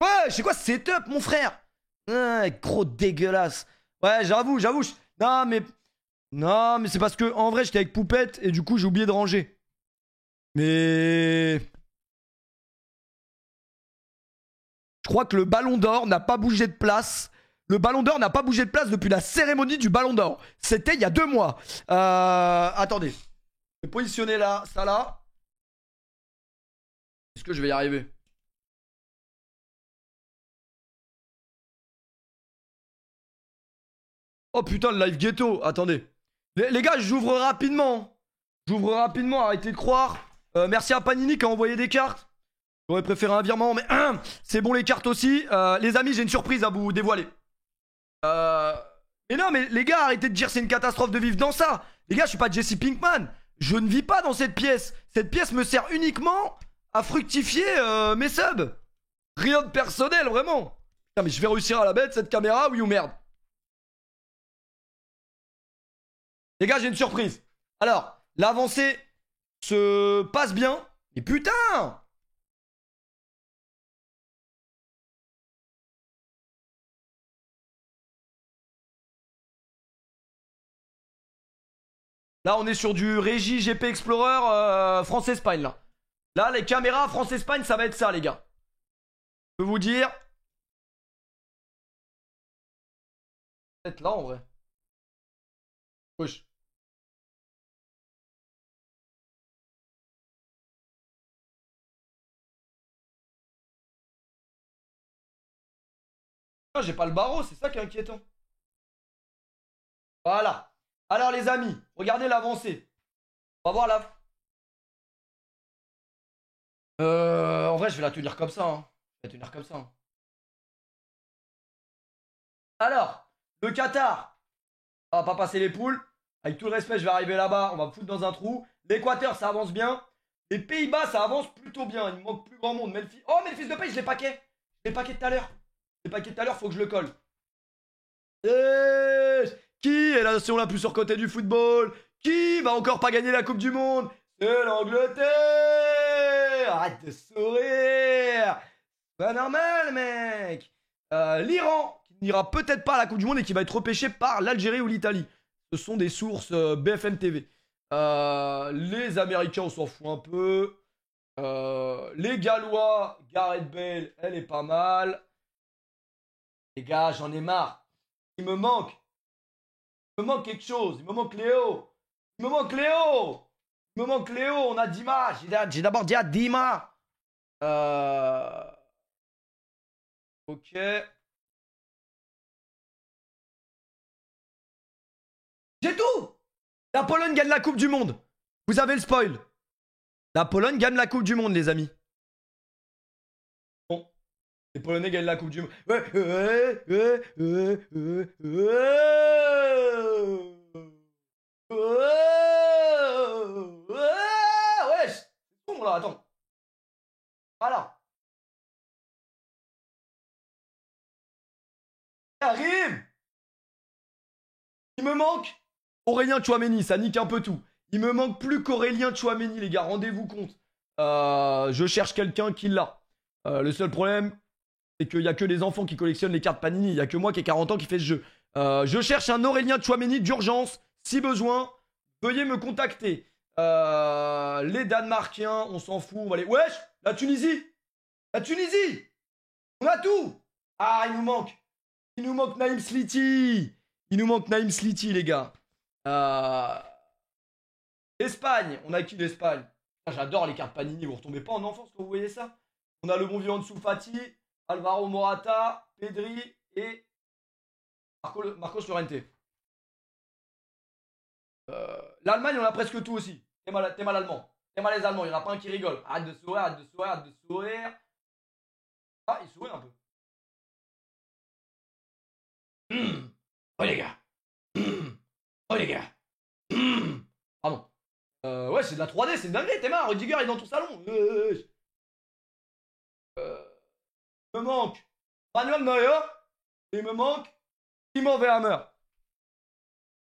S1: Ouais, c'est quoi ce setup, mon frère? Gros dégueulasse. Ouais, j'avoue. Non, mais c'est parce que, en vrai, j'étais avec Poupette et du coup, j'ai oublié de ranger. Mais... Je crois que le Ballon d'Or n'a pas bougé de place. Le Ballon d'Or n'a pas bougé de place depuis la cérémonie du Ballon d'Or. C'était il y a 2 mois. Attendez. Je vais positionner là, ça là. Est-ce que je vais y arriver? Oh putain, le live ghetto. Attendez. Les gars, j'ouvre rapidement. Arrêtez de croire. Merci à Panini qui a envoyé des cartes. J'aurais préféré un virement, mais c'est bon les cartes aussi. Les amis, j'ai une surprise à vous dévoiler. Mais non, mais les gars, arrêtez de dire c'est une catastrophe de vivre dans ça. Les gars, je suis pas Jesse Pinkman. Je ne vis pas dans cette pièce. Cette pièce me sert uniquement à fructifier mes subs. Rien de personnel, vraiment. Putain, mais je vais réussir à la mettre, cette caméra, oui ou merde? Les gars, j'ai une surprise. Alors, l'avancée se passe bien. Mais putain! Là, on est sur du Régie GP Explorer France-Espagne, là. Là, les caméras France-Espagne, ça va être ça, les gars. Je peux vous dire... Peut-être là, en vrai. Wesh. Ah, j'ai pas le barreau, c'est ça qui est inquiétant. Voilà. Alors, les amis, regardez l'avancée. On va voir la... en vrai, je vais la tenir comme ça. Hein. Je vais la tenir comme ça. Hein. Alors, le Qatar, on va pas passer les poules. Avec tout le respect, je vais arriver là-bas. On va me foutre dans un trou. L'Équateur, ça avance bien. Les Pays-Bas, ça avance plutôt bien. Il me manque plus grand monde. Memphis... Oh, mais le fils de paix, je l'ai paqué. Je l'ai paqué tout à l'heure. Je l'ai paqué tout à l'heure, faut que je le colle. Qui est la nation la plus surcotée du football? Qui va encore pas gagner la Coupe du Monde? C'est l'Angleterre. Arrête de sourire. Pas normal, mec. L'Iran, qui n'ira peut-être pas à la Coupe du Monde et qui va être repêché par l'Algérie ou l'Italie. Ce sont des sources BFM TV. Les Américains, on s'en fout un peu. Les Gallois, Gareth Bale, elle est pas mal. Les gars, j'en ai marre. Il me manque quelque chose. Il me manque Léo. Il me manque Léo. On a Dima. J'ai d'abord dit à Dima. Ok. J'ai tout. La Pologne gagne la Coupe du Monde. Vous avez le spoil. La Pologne gagne la Coupe du Monde, les amis. Bon. Les Polonais gagnent la Coupe du Monde. Wesh. C'est bon là, attends. Voilà. Karim. Il me manque Aurélien Tchouaméni, ça nique un peu tout. Il me manque plus qu'Aurélien Tchouaméni, les gars, rendez-vous compte. Je cherche quelqu'un qui l'a. Le seul problème, c'est qu'il n'y a que les enfants qui collectionnent les cartes Panini. Il n'y a que moi qui ai 40 ans qui fait ce jeu. Je cherche un Aurélien Tchouaméni d'urgence. Si besoin, veuillez me contacter. Les Danemarkiens, on s'en fout. On va aller... Wesh, la Tunisie. La Tunisie. On a tout. Ah, il nous manque. Il nous manque Naïm Sliti. Les gars. Espagne. On a qui l'Espagne? J'adore les cartes Panini. Vous retombez pas en enfance quand vous voyez ça? On a le bon vivant de Soufati, Alvaro Morata, Pedri et Marcos Llorente. L'Allemagne, on a presque tout aussi. T'es mal allemand. T'es mal les Allemands. Il n'y en a pas un qui rigole. Arrête de sourire. Ah, il sourit un peu. Oh les gars. Pardon. Ouais, c'est de la 3D, c'est une dinguerie. T'es marre, Rudiger il est dans ton salon. Il me manque Manuel Neuer. Et il me manque Timo Werner.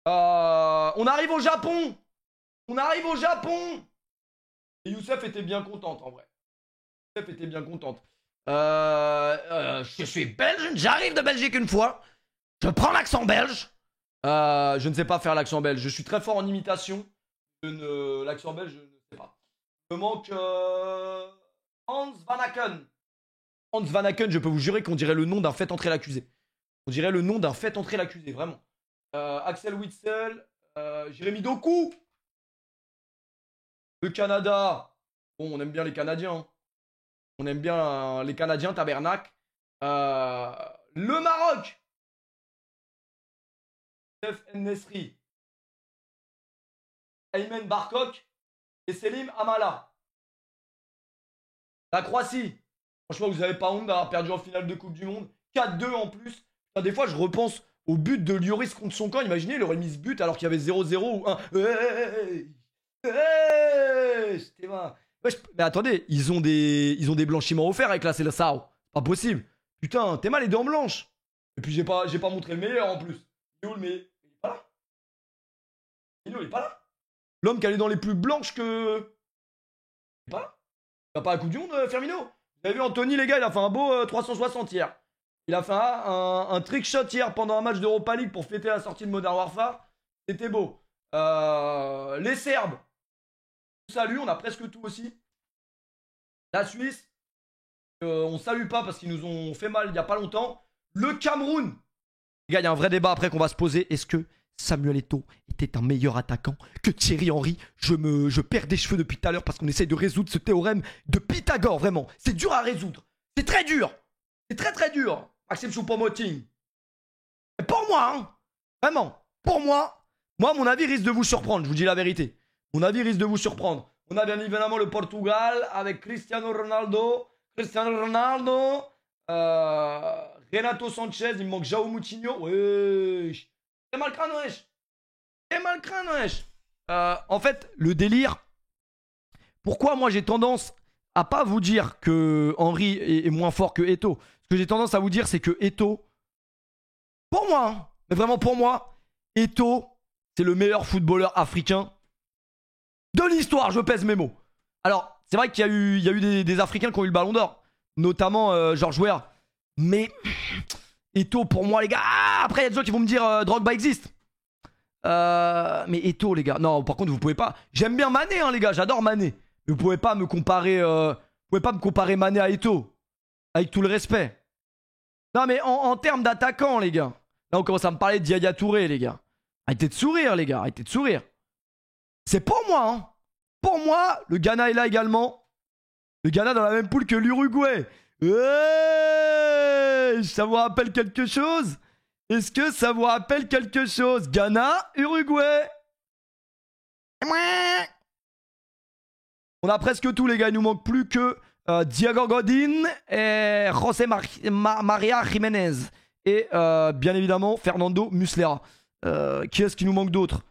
S1: On arrive au Japon. Et Youssef était bien contente en vrai. Je suis belge, j'arrive de Belgique une fois. Je prends l'accent belge. Je ne sais pas faire l'accent belge. Je suis très fort en imitation. L'accent belge, je ne sais pas. Il me manque Hans Van Aken. Hans Van Aken, je peux vous jurer qu'on dirait le nom d'un fait entrer l'accusé. Vraiment. Axel Witsel. Jérémy Doku. Le Canada. Bon, on aime bien les Canadiens. Hein. On aime bien les Canadiens, tabernacle. Le Maroc. Steph Nesri. Aymen Barkok. Et Selim Amala. La Croatie. Franchement, vous n'avez pas honte d'avoir perdu en finale de Coupe du Monde. 4-2 en plus. Enfin, des fois, je repense au but de Lloris contre son camp. Imaginez, il aurait mis ce but alors qu'il y avait 0-0 ou 1. Mais attendez, ils ont des blanchiments offerts avec la Seleção. C'est Pas possible. Putain, t'es mal les dents blanches. Et puis j'ai pas montré le meilleur en plus. Il est où le meilleur? Il est pas là. Il est pas là. L'homme qui a les dents les plus blanches que... Il est pas là. T'as pas la Coupe du Monde, Firmino? Vous avez vu Anthony, les gars, il a fait un beau 360 hier. Il a fait un trick shot hier pendant un match d'Europa League pour fêter la sortie de Modern Warfare. C'était beau. Les Serbes. Salut, on a presque tout aussi. La Suisse. On salue pas parce qu'ils nous ont fait mal il y a pas longtemps. Le Cameroun. Les gars, il y a un vrai débat après qu'on va se poser. Est-ce que Samuel Eto'o était un meilleur attaquant que Thierry Henry? Je perds des cheveux depuis tout à l'heure parce qu'on essaye de résoudre ce théorème de Pythagore, vraiment. C'est dur à résoudre. C'est très dur. C'est très très dur. Maxime Choupo-Moting. Pour moi, hein. Vraiment. Pour moi, mon avis risque de vous surprendre. Je vous dis la vérité. Mon avis risque de vous surprendre. On a bien évidemment le Portugal avec Cristiano Ronaldo. Renato Sanchez, il me manque João Moutinho. Wesh. C'est mal crâne, wesh. C'est mal crâne, wesh. En fait, le délire. Pourquoi moi j'ai tendance à pas vous dire que Henry est moins fort que Eto'o? Ce que j'ai tendance à vous dire, c'est que Eto'o, pour moi, hein, mais vraiment pour moi, Eto'o, c'est le meilleur footballeur africain de l'histoire. Je pèse mes mots. Alors, c'est vrai qu'il y a eu des Africains qui ont eu le ballon d'or, notamment George Weah. Mais Eto'o, pour moi, les gars. Ah, après, il y a des gens qui vont me dire Drogba existe. Mais Eto'o, les gars. Non, par contre, vous pouvez pas. J'aime bien Mané, hein, les gars. J'adore Mané. Mais vous pouvez pas me comparer. Vous pouvez pas me comparer Mané à Eto'o. Avec tout le respect. Non, mais en termes d'attaquant, les gars. Là, on commence à me parler de Yaya Touré, les gars. Arrêtez de sourire, les gars. Arrêtez de sourire. C'est pour moi, hein. Pour moi, le Ghana est là également. Le Ghana dans la même poule que l'Uruguay. Ouais, ça vous rappelle quelque chose? Est-ce que ça vous rappelle quelque chose? Ghana, Uruguay. On a presque tout, les gars. Il nous manque plus que Diego Godin et José Maria Jiménez. Et bien évidemment, Fernando Muslera. Qui est-ce qui nous manque d'autre?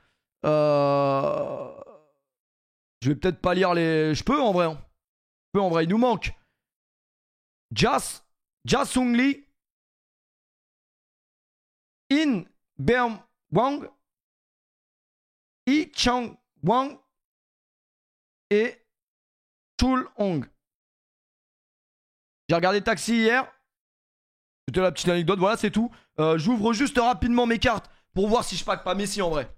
S1: Je vais peut-être pas lire les... Je peux en vrai. Hein. Je peux en vrai. Il nous manque Jas Sung Lee, In Beom Wang, I Chang Wang et Chul Hong. J'ai regardé Taxi hier. C'était la petite anecdote. Voilà, c'est tout. J'ouvre juste rapidement mes cartes pour voir si je pack pas Messi en vrai.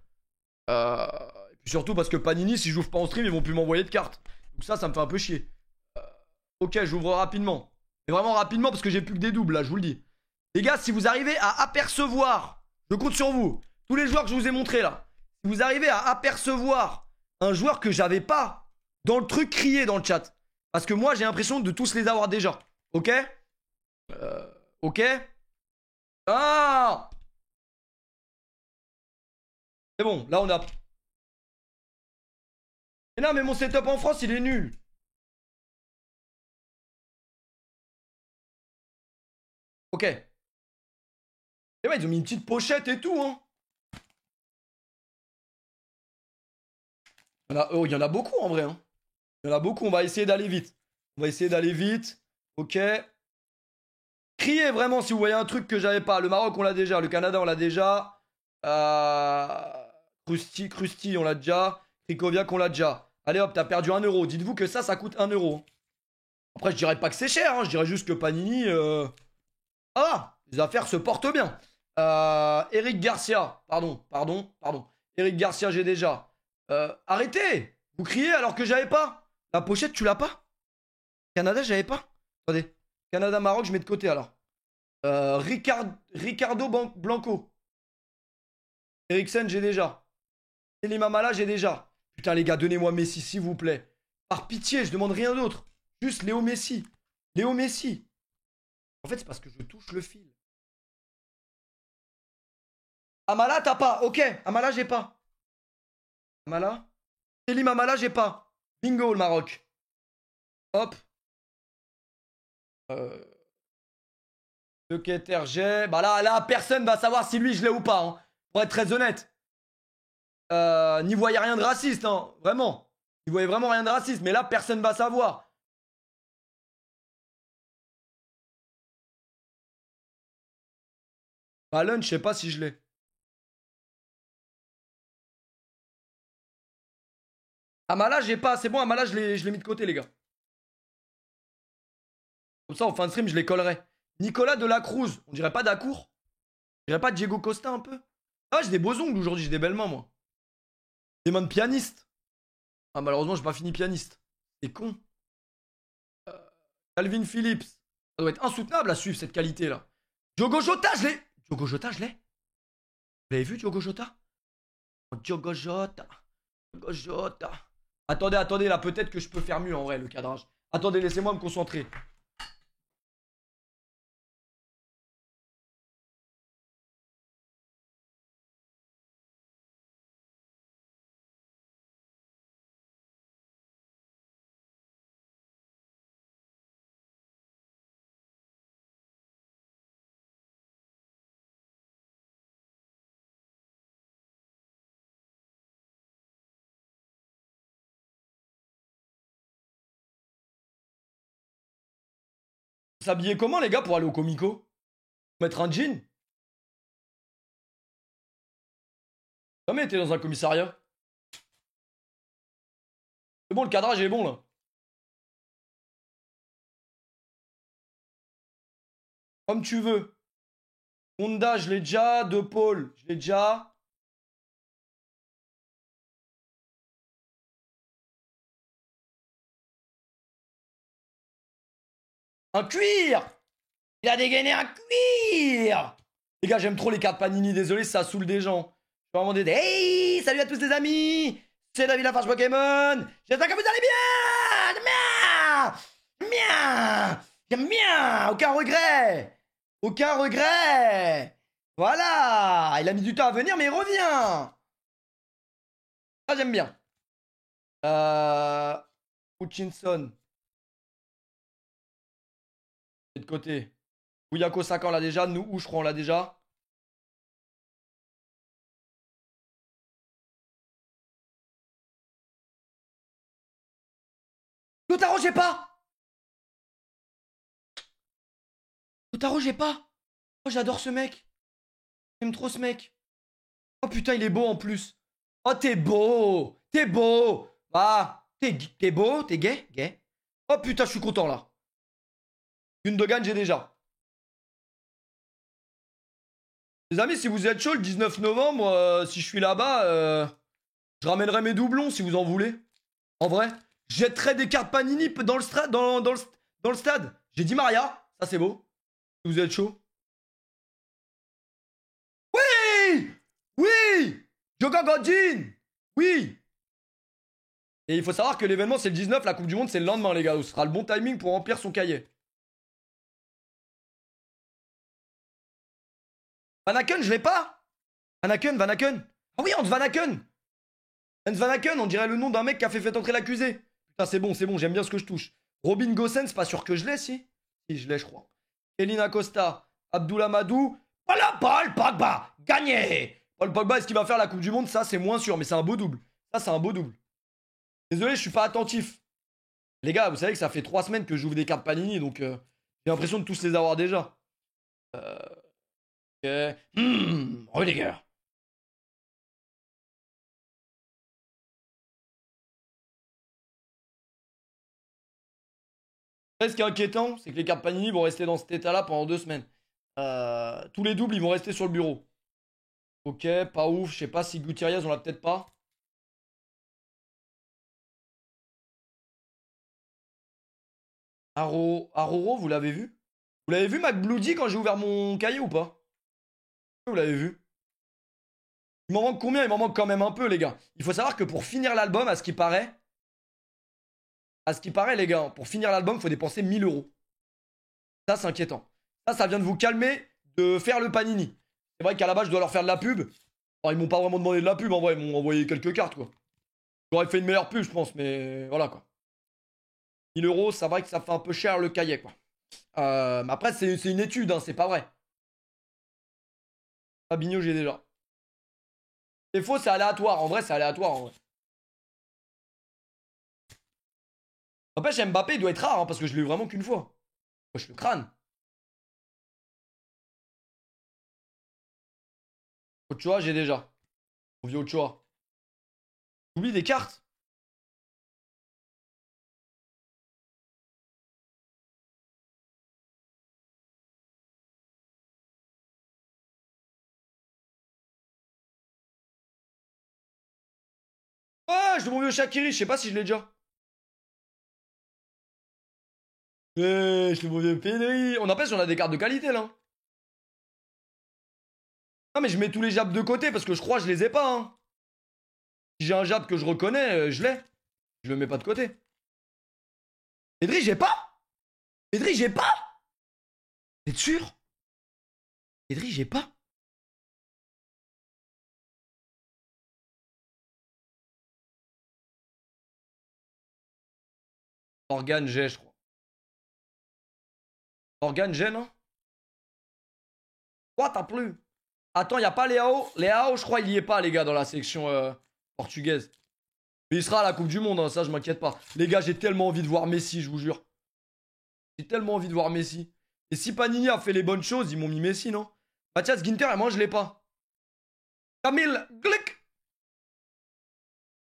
S1: Et puis surtout parce que Panini, si j'ouvre pas en stream, ils vont plus m'envoyer de cartes. Donc ça me fait un peu chier. Ok, j'ouvre rapidement. Mais vraiment rapidement parce que j'ai plus que des doubles là, je vous le dis. Les gars, si vous arrivez à apercevoir, je compte sur vous, tous les joueurs que je vous ai montrés là, si vous arrivez à apercevoir un joueur que j'avais pas dans le truc crié dans le chat, parce que moi j'ai l'impression de tous les avoir déjà. Ok? Ok? Ah! C'est bon, là on a... Mais non, mais mon setup en France il est nul. Ok. Et ouais, ils ont mis une petite pochette et tout, hein. Il y en a beaucoup en vrai, hein. Il y en a beaucoup, on va essayer d'aller vite. On va essayer d'aller vite. Ok. Criez vraiment si vous voyez un truc que j'avais pas. Le Maroc, on l'a déjà. Le Canada, on l'a déjà. Krusty, on l'a déjà. Krikoviak, on l'a déjà. Allez hop, t'as perdu 1 euro. Dites-vous que ça coûte 1 euro. Après, je dirais pas que c'est cher. Hein. Je dirais juste que Panini... Ah, les affaires se portent bien. Eric Garcia. Pardon. Eric Garcia, j'ai déjà. Arrêtez. Vous criez alors que j'avais pas. La pochette, tu l'as pas? Canada, j'avais pas. Attendez. Canada-Maroc, je mets de côté alors. Ricardo Blanco. Eriksen, j'ai déjà. Elimamala, j'ai déjà. Putain, les gars, donnez-moi Messi, s'il vous plaît. Par pitié, je demande rien d'autre. Juste Léo Messi. Léo Messi. En fait, c'est parce que je touche le fil. Amala, t'as pas. Ok, Amala, j'ai pas. Amala. Elimamala, j'ai pas. Bingo, le Maroc. Hop. Le Keter, j'ai. Bah là, personne va savoir si lui, je l'ai ou pas. Hein. Pour être très honnête. N'y voyez rien de raciste, hein. Vraiment. N'y voyez vraiment rien de raciste. Mais là, personne va savoir. Allen, je sais pas si je l'ai. Amala, j'ai pas. C'est bon, Amala, je l'ai mis de côté, les gars. Comme ça, en fin de stream, je les collerai. Nicolas de la Cruz. On dirait pas d'Acour? On dirait pas Diego Costa un peu? Ah, j'ai des beaux ongles aujourd'hui, j'ai des belles mains, moi. Des mains de pianiste. Ah, malheureusement, j'ai pas fini pianiste. C'est con. Calvin Phillips. Ça doit être insoutenable à suivre cette qualité-là. Diogo Jota, je l'ai. Diogo Jota, je l'ai. Vous l'avez vu, Diogo Jota? Oh, Diogo Jota. Diogo Jota. Attendez, attendez, là, peut-être que je peux faire mieux en vrai, le cadrage. Attendez, laissez-moi me concentrer. S'habiller comment, les gars, pour aller au Comico? Mettre un jean? Jamais été dans un commissariat. C'est bon, le cadrage est bon, là. Comme tu veux. Honda, je l'ai déjà. De Paul, je l'ai déjà. Un cuir! Il a dégainé un cuir! Les gars, j'aime trop les cartes Panini. Désolé si ça saoule des gens. Je vais vraiment dire hey, salut à tous les amis! C'est David Lafarge Pokémon! J'espère que vous allez bien! Bien! Bien! J'aime bien! Aucun regret! Aucun regret! Voilà! Il a mis du temps à venir, mais il revient! Ça, j'aime bien. Hutchinson. De côté. Bouyako Saka, on l'a déjà. Nous, je crois, on l'a déjà. Lotaro, j'ai pas! Lotaro, j'ai pas! Oh, j'adore ce mec. J'aime trop ce mec. Oh putain, il est beau en plus. Oh, t'es beau! T'es beau! Ah, t'es beau? T'es gay? Gay? Oh putain, je suis content là. Gundogan, j'ai déjà. Les amis, si vous êtes chaud le 19 novembre, si je suis là-bas, je ramènerai mes doublons si vous en voulez. En vrai, je jetterai des cartes Panini dans le stade. Dans le stade. J'ai dit Maria, ça c'est beau. Si vous êtes chaud. Oui! Oui! Joga Godin! Oui! Et il faut savoir que l'événement c'est le 19, la Coupe du Monde c'est le lendemain les gars. Ce sera le bon timing pour remplir son cahier. Vanaken, je l'ai pas. Vanaken. Ah oui, Hans Vanaken. Hans Vanaken, on dirait le nom d'un mec qui a fait entrer l'accusé. Putain, c'est bon, j'aime bien ce que je touche. Robin Gosens, pas sûr que je l'ai, si. Si, je l'ai, je crois. Elina Acosta, Abdullah Madou. Voilà, Paul Pogba, gagné. Paul Pogba, est-ce qu'il va faire la Coupe du Monde? Ça, c'est moins sûr, mais c'est un beau double. Ça, c'est un beau double. Désolé, je suis pas attentif. Les gars, vous savez que ça fait 3 semaines que j'ouvre des cartes Panini, donc j'ai l'impression de tous les avoir déjà. Rudiger. Ce qui est inquiétant, c'est que les cartes Panini vont rester dans cet état-là pendant 2 semaines. Tous les doubles, ils vont rester sur le bureau. Ok, pas ouf. Je sais pas si Gutierrez, on l'a peut-être pas. Aroro, vous l'avez vu? Vous l'avez vu, McBloody, quand j'ai ouvert mon cahier ou pas? Vous l'avez vu? Il m'en manque combien? Il m'en manque quand même un peu, les gars. Il faut savoir que pour finir l'album, à ce qui paraît, les gars, pour finir l'album, il faut dépenser 1000 euros. Ça, c'est inquiétant. Ça vient de vous calmer de faire le Panini. C'est vrai qu'à la base, je dois leur faire de la pub. Alors, ils m'ont pas vraiment demandé de la pub, en vrai. Ils m'ont envoyé quelques cartes, quoi. J'aurais fait une meilleure pub, je pense, mais voilà, quoi. 1000 euros, c'est vrai que ça fait un peu cher le cahier, quoi. Mais après, c'est une étude, hein, c'est pas vrai. Fabinho, j'ai déjà. C'est faux, c'est aléatoire. En vrai, c'est aléatoire, en vrai. N'empêche, Mbappé, il doit être rare, hein, parce que je l'ai eu vraiment qu'une fois. Wesh, le crâne. Ochoa, j'ai déjà. On vit Ochoa. Oublie des cartes. Ah, je mon vieux Shaqiri, je sais pas si je l'ai déjà. Je le mon vieux Pedri. On empêche, on a des cartes de qualité là. Non, mais je mets tous les jabs de côté parce que je crois que je les ai pas. Hein. Si j'ai un jab que je reconnais, je l'ai. Je le mets pas de côté. Pedri, j'ai pas. Pedri, j'ai pas. T'es sûr? Pedri, j'ai pas. Organe, j'ai, je crois. Organe, j'ai, non? Quoi, t'as plus? Attends, y a pas Léao? Léao, je crois, il y est pas, les gars, dans la section portugaise. Mais il sera à la Coupe du Monde, hein, ça, je m'inquiète pas. Les gars, j'ai tellement envie de voir Messi, je vous jure. J'ai tellement envie de voir Messi. Et si Panini a fait les bonnes choses, ils m'ont mis Messi, non? Mathias Ginter, et moi, je l'ai pas. Camille Glick.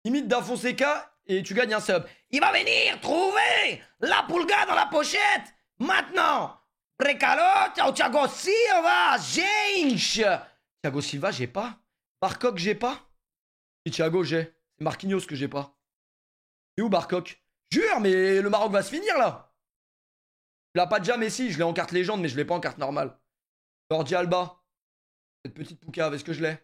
S1: Imite Da Fonseca et tu gagnes un sub. Il va venir trouver la pulga dans la pochette. Maintenant. Precalo, Thiago Silva, James. Thiago Silva, j'ai pas. Barcock, j'ai pas. Et Thiago, j'ai. C'est Marquinhos que j'ai pas. Et où Barcock? Jure, mais le Maroc va se finir là. Je l'ai pas déjà Messi, je l'ai en carte légende, mais je l'ai pas en carte normale. Jordi Alba. Cette petite poucave, est-ce que je l'ai?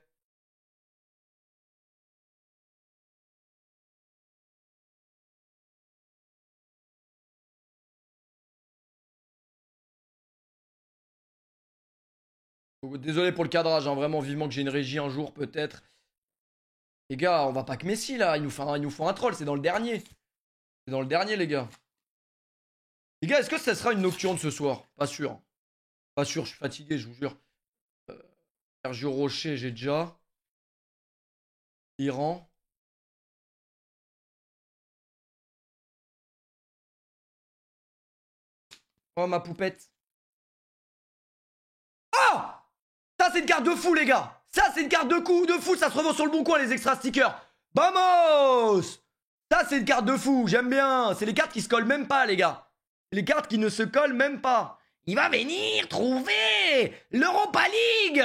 S1: Désolé pour le cadrage, hein, vraiment vivement que j'ai une régie un jour peut-être. Les gars, on va pas que Messi là, il nous faut un troll, c'est dans le dernier. C'est dans le dernier les gars. Les gars, est-ce que ça sera une nocturne ce soir? Pas sûr. Pas sûr, je suis fatigué, je vous jure. Sergio Rocher, j'ai déjà. Iran. Oh ma poupette. Oh! Ça c'est une carte de fou les gars. Ça c'est une carte de coup de fou, ça se revend sur le bon coin les extra stickers. Vamos! Ça c'est une carte de fou, j'aime bien. C'est les cartes qui se collent même pas les gars. Les cartes qui ne se collent même pas. Il va venir trouver l'Europa League.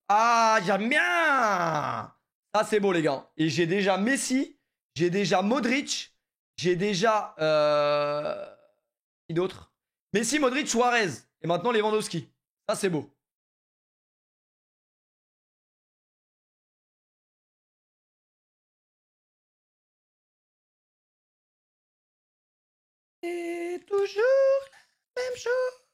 S1: Ah, j'aime bien. Ça c'est beau les gars. Et j'ai déjà Messi, j'ai déjà Modric, j'ai déjà qui d'autre? Messi, Modric, Suarez. Et maintenant Lewandowski. Ça c'est beau. Et toujours la même chose.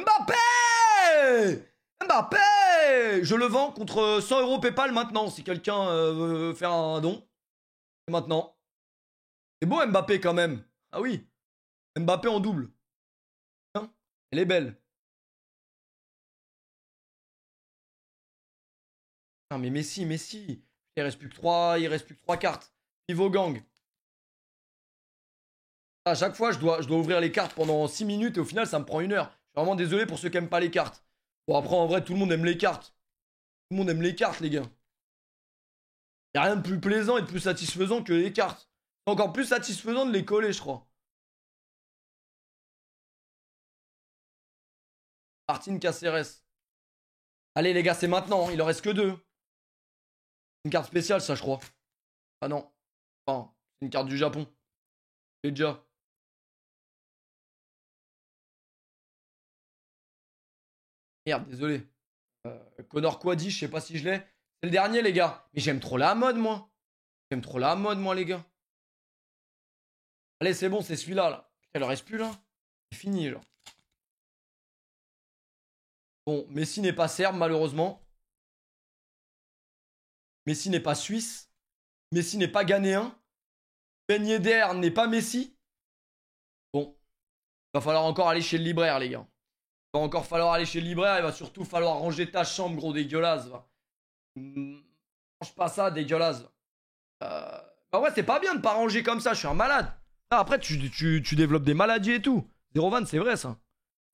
S1: Mbappé! Mbappé! Je le vends contre 100 € PayPal maintenant si quelqu'un veut faire un don. Et maintenant. C'est beau Mbappé quand même. Ah oui. Mbappé en double. Hein, elle est belle. Ah mais Messi. Il reste plus que 3 cartes. Pivot gang. À chaque fois, je dois ouvrir les cartes pendant 6 minutes et au final, ça me prend 1 heure. Je suis vraiment désolé pour ceux qui aiment pas les cartes. Bon, après, en vrai, tout le monde aime les cartes. Tout le monde aime les cartes, les gars. Y'a rien de plus plaisant et de plus satisfaisant que les cartes. C'est encore plus satisfaisant de les coller, je crois. Martin Caceres. Allez, les gars, c'est maintenant. Il en reste que 2. Une carte spéciale, ça, je crois. Ah non. Enfin, c'est une carte du Japon. J'ai déjà. Merde, désolé. Connor Quadi, je sais pas si je l'ai. C'est le dernier, les gars. Mais j'aime trop la mode, moi. J'aime trop la mode, moi, les gars. Allez, c'est bon, c'est celui-là, là. Putain, il en reste plus, là. C'est fini, genre. Bon, Messi n'est pas serbe, malheureusement. Messi n'est pas suisse. Messi n'est pas ghanéen. Ben Yedder n'est pas Messi. Bon. Il va falloir encore aller chez le libraire, les gars. Il va encore falloir aller chez le libraire. Il va surtout falloir ranger ta chambre, gros dégueulasse. Range pas ça, dégueulasse. Bah ouais, c'est pas bien de pas ranger comme ça. Je suis un malade. Ah, après, tu développes des maladies et tout. 0,20, c'est vrai, ça.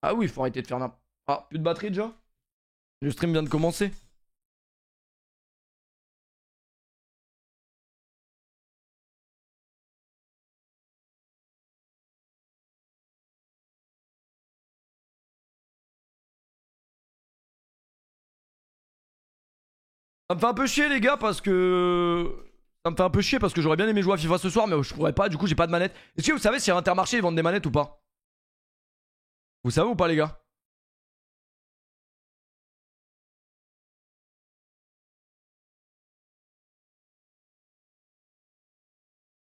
S1: Ah oui, il faut arrêter de faire n'importe. Ah, plus de batterie déjà? Le stream vient de commencer. Ça me fait un peu chier les gars parce que... Ça me fait un peu chier parce que j'aurais bien aimé jouer à FIFA ce soir mais je pourrais pas, du coup j'ai pas de manette. Est-ce que vous savez si à Intermarché ils vendent des manettes ou pas? Vous savez ou pas les gars?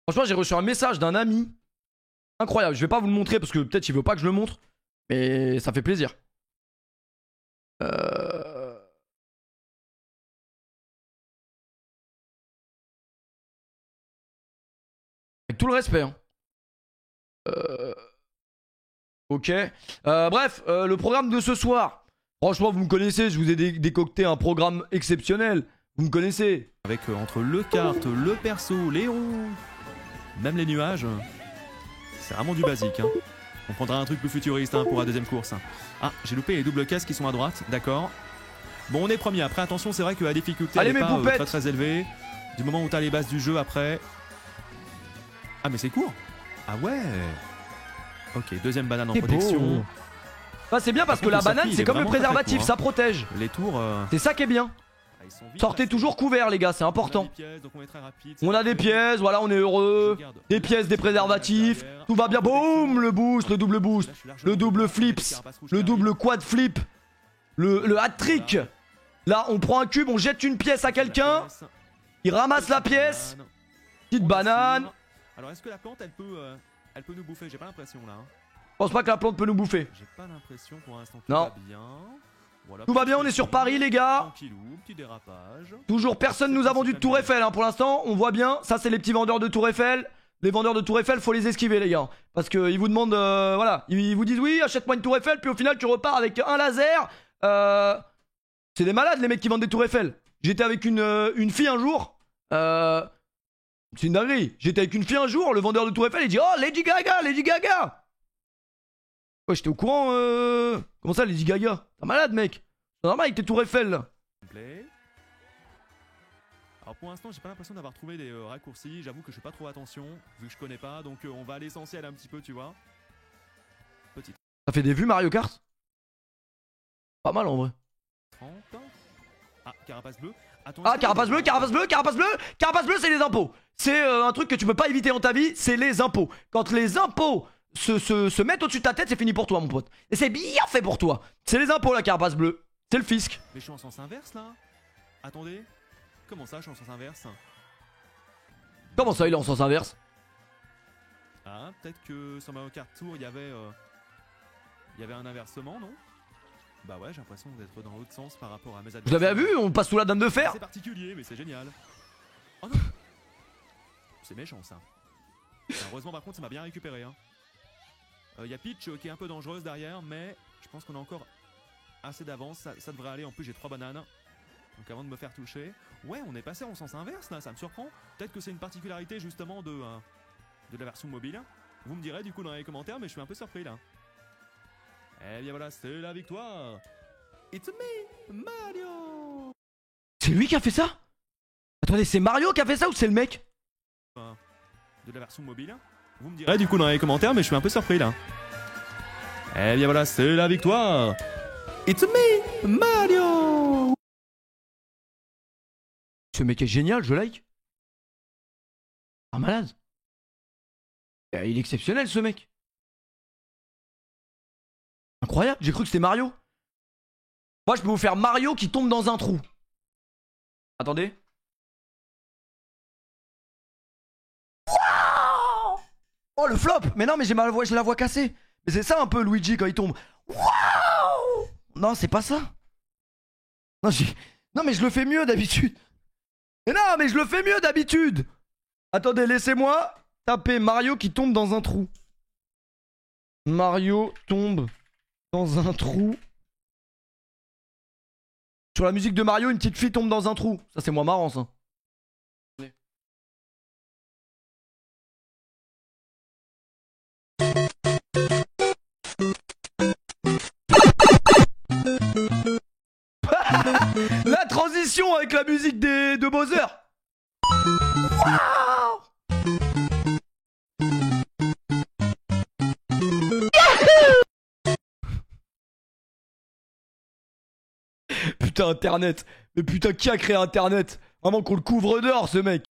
S1: Franchement j'ai reçu un message d'un ami. Incroyable, je vais pas vous le montrer parce que peut-être il veut pas que je le montre. Mais ça fait plaisir. Avec tout le respect hein. Ok. Bref, le programme de ce soir. Franchement, vous me connaissez, je vous ai décocté un programme exceptionnel. Vous me connaissez.
S2: Avec entre le kart, le perso, les roues, même les nuages. C'est vraiment du basique. Hein. On prendra un truc plus futuriste hein, pour la deuxième course. Ah, j'ai loupé les doubles caisses qui sont à droite, d'accord. Bon, on est premier. Après, attention, c'est vrai que la difficulté
S1: Allez,
S2: n'est
S1: mes
S2: pas
S1: poupettes.
S2: très très élevée. Du moment où t'as les bases du jeu après. Ah, mais c'est court. Ah ouais. Ok, deuxième banane en protection.
S1: Beau. Bah, c'est bien parce que la banane, c'est comme le préservatif,
S2: court, hein.
S1: ça protège.
S2: Les tours.
S1: C'est ça qui est bien. Sortez toujours couverts, les gars, c'est important. On a des pièces, voilà, on est heureux. Des pièces, des préservatifs. Tout va bien. Boum, le boost, le double boost. Le double flips. Le double quad flip. Le hat-trick. Là, on prend un cube, on jette une pièce à quelqu'un. Il ramasse la pièce. Petite banane.
S2: Alors, est-ce que la plante, elle peut nous bouffer? J'ai pas l'impression là. Hein.
S1: Je pense pas que la plante peut nous bouffer.
S2: J'ai pas l'impression pour l'instant.
S1: Non.
S2: Va bien. Voilà,
S1: tout va bien, on est sur Paris les gars.
S2: Petit dérapage.
S1: Toujours personne nous a vendu de Tour Eiffel hein. Pour l'instant, on voit bien. Ça c'est les petits vendeurs de Tour Eiffel. Les vendeurs de Tour Eiffel, faut les esquiver les gars. Parce qu'ils vous demandent, voilà. Ils vous disent oui, achète-moi une Tour Eiffel. Puis au final tu repars avec un laser. C'est des malades les mecs qui vendent des Tours Eiffel. J'étais avec une fille un jour. C'est une dinguerie. J'étais avec une fille un jour, le vendeur de Tour Eiffel il dit oh Lady Gaga, Lady Gaga. Ouais, j'étais au courant. Comment ça, Lady Gaga? T'es malade, mec. C'est normal avec tes Tours Eiffel là.
S2: Alors pour l'instant, j'ai pas l'impression d'avoir trouvé des raccourcis. J'avoue que je fais pas trop attention vu que je connais pas. Donc on va à l'essentiel un petit peu, tu vois. Petite.
S1: Ça fait des vues Mario Kart? Pas mal en vrai.
S2: 30. Ah, carapace bleue.
S1: Ah, carapace bleue, carapace bleue, carapace bleue. Carapace bleue, c'est les impôts. C'est un truc que tu peux pas éviter dans ta vie, c'est les impôts. Quand les impôts se mettent au-dessus de ta tête, c'est fini pour toi, mon pote. Et c'est bien fait pour toi. C'est les impôts, la carapace bleue. C'est le fisc.
S2: Mais je suis en sens inverse là. Attendez. Comment ça, je suis en sens inverse?
S1: Comment ça, il est en sens inverse?
S2: Ah, peut-être que sur Mario Kart Tour, il y avait un inversement, non? Bah ouais, j'ai l'impression d'être dans l'autre sens par rapport à mes adversaires.
S1: Vous avez vu, on passe sous la dame de fer.
S2: C'est particulier, mais c'est génial. Oh non. C'est méchant ça. Heureusement par contre, ça m'a bien récupéré. Hein. Y a Peach qui est un peu dangereuse derrière, mais je pense qu'on a encore assez d'avance. Ça devrait aller. En plus, j'ai 3 bananes. Donc avant de me faire toucher. Ouais, on est passé en sens inverse là, ça me surprend. Peut-être que c'est une particularité justement de la version mobile. Vous me direz du coup dans les commentaires, mais je suis un peu surpris là. Eh bien voilà, c'est la victoire. It's me, Mario.
S1: C'est lui qui a fait ça? Attendez, c'est Mario qui a fait ça ou c'est le mec?
S2: De la version mobile. Vous me direz du coup dans les commentaires, mais je suis un peu surpris là. Eh bien voilà, c'est la victoire. It's me, Mario.
S1: Ce mec est génial, je like. Un malade. Il est exceptionnel ce mec. Incroyable, j'ai cru que c'était Mario. Moi je peux vous faire Mario qui tombe dans un trou. Attendez. Wow, oh le flop. Mais non mais j'ai la voix cassée. Mais c'est ça un peu Luigi quand il tombe. Wow. Non c'est pas ça. Non mais je le fais mieux d'habitude. Mais non mais je le fais mieux d'habitude. Attendez, laissez-moi taper Mario qui tombe dans un trou. Mario tombe dans un trou. Sur la musique de Mario, une petite fille tombe dans un trou. Ça c'est moins marrant ça. La transition avec la musique de Bowser. Wow. Putain internet. Mais putain, qui a créé Internet? Vraiment qu'on le couvre d'or, ce mec.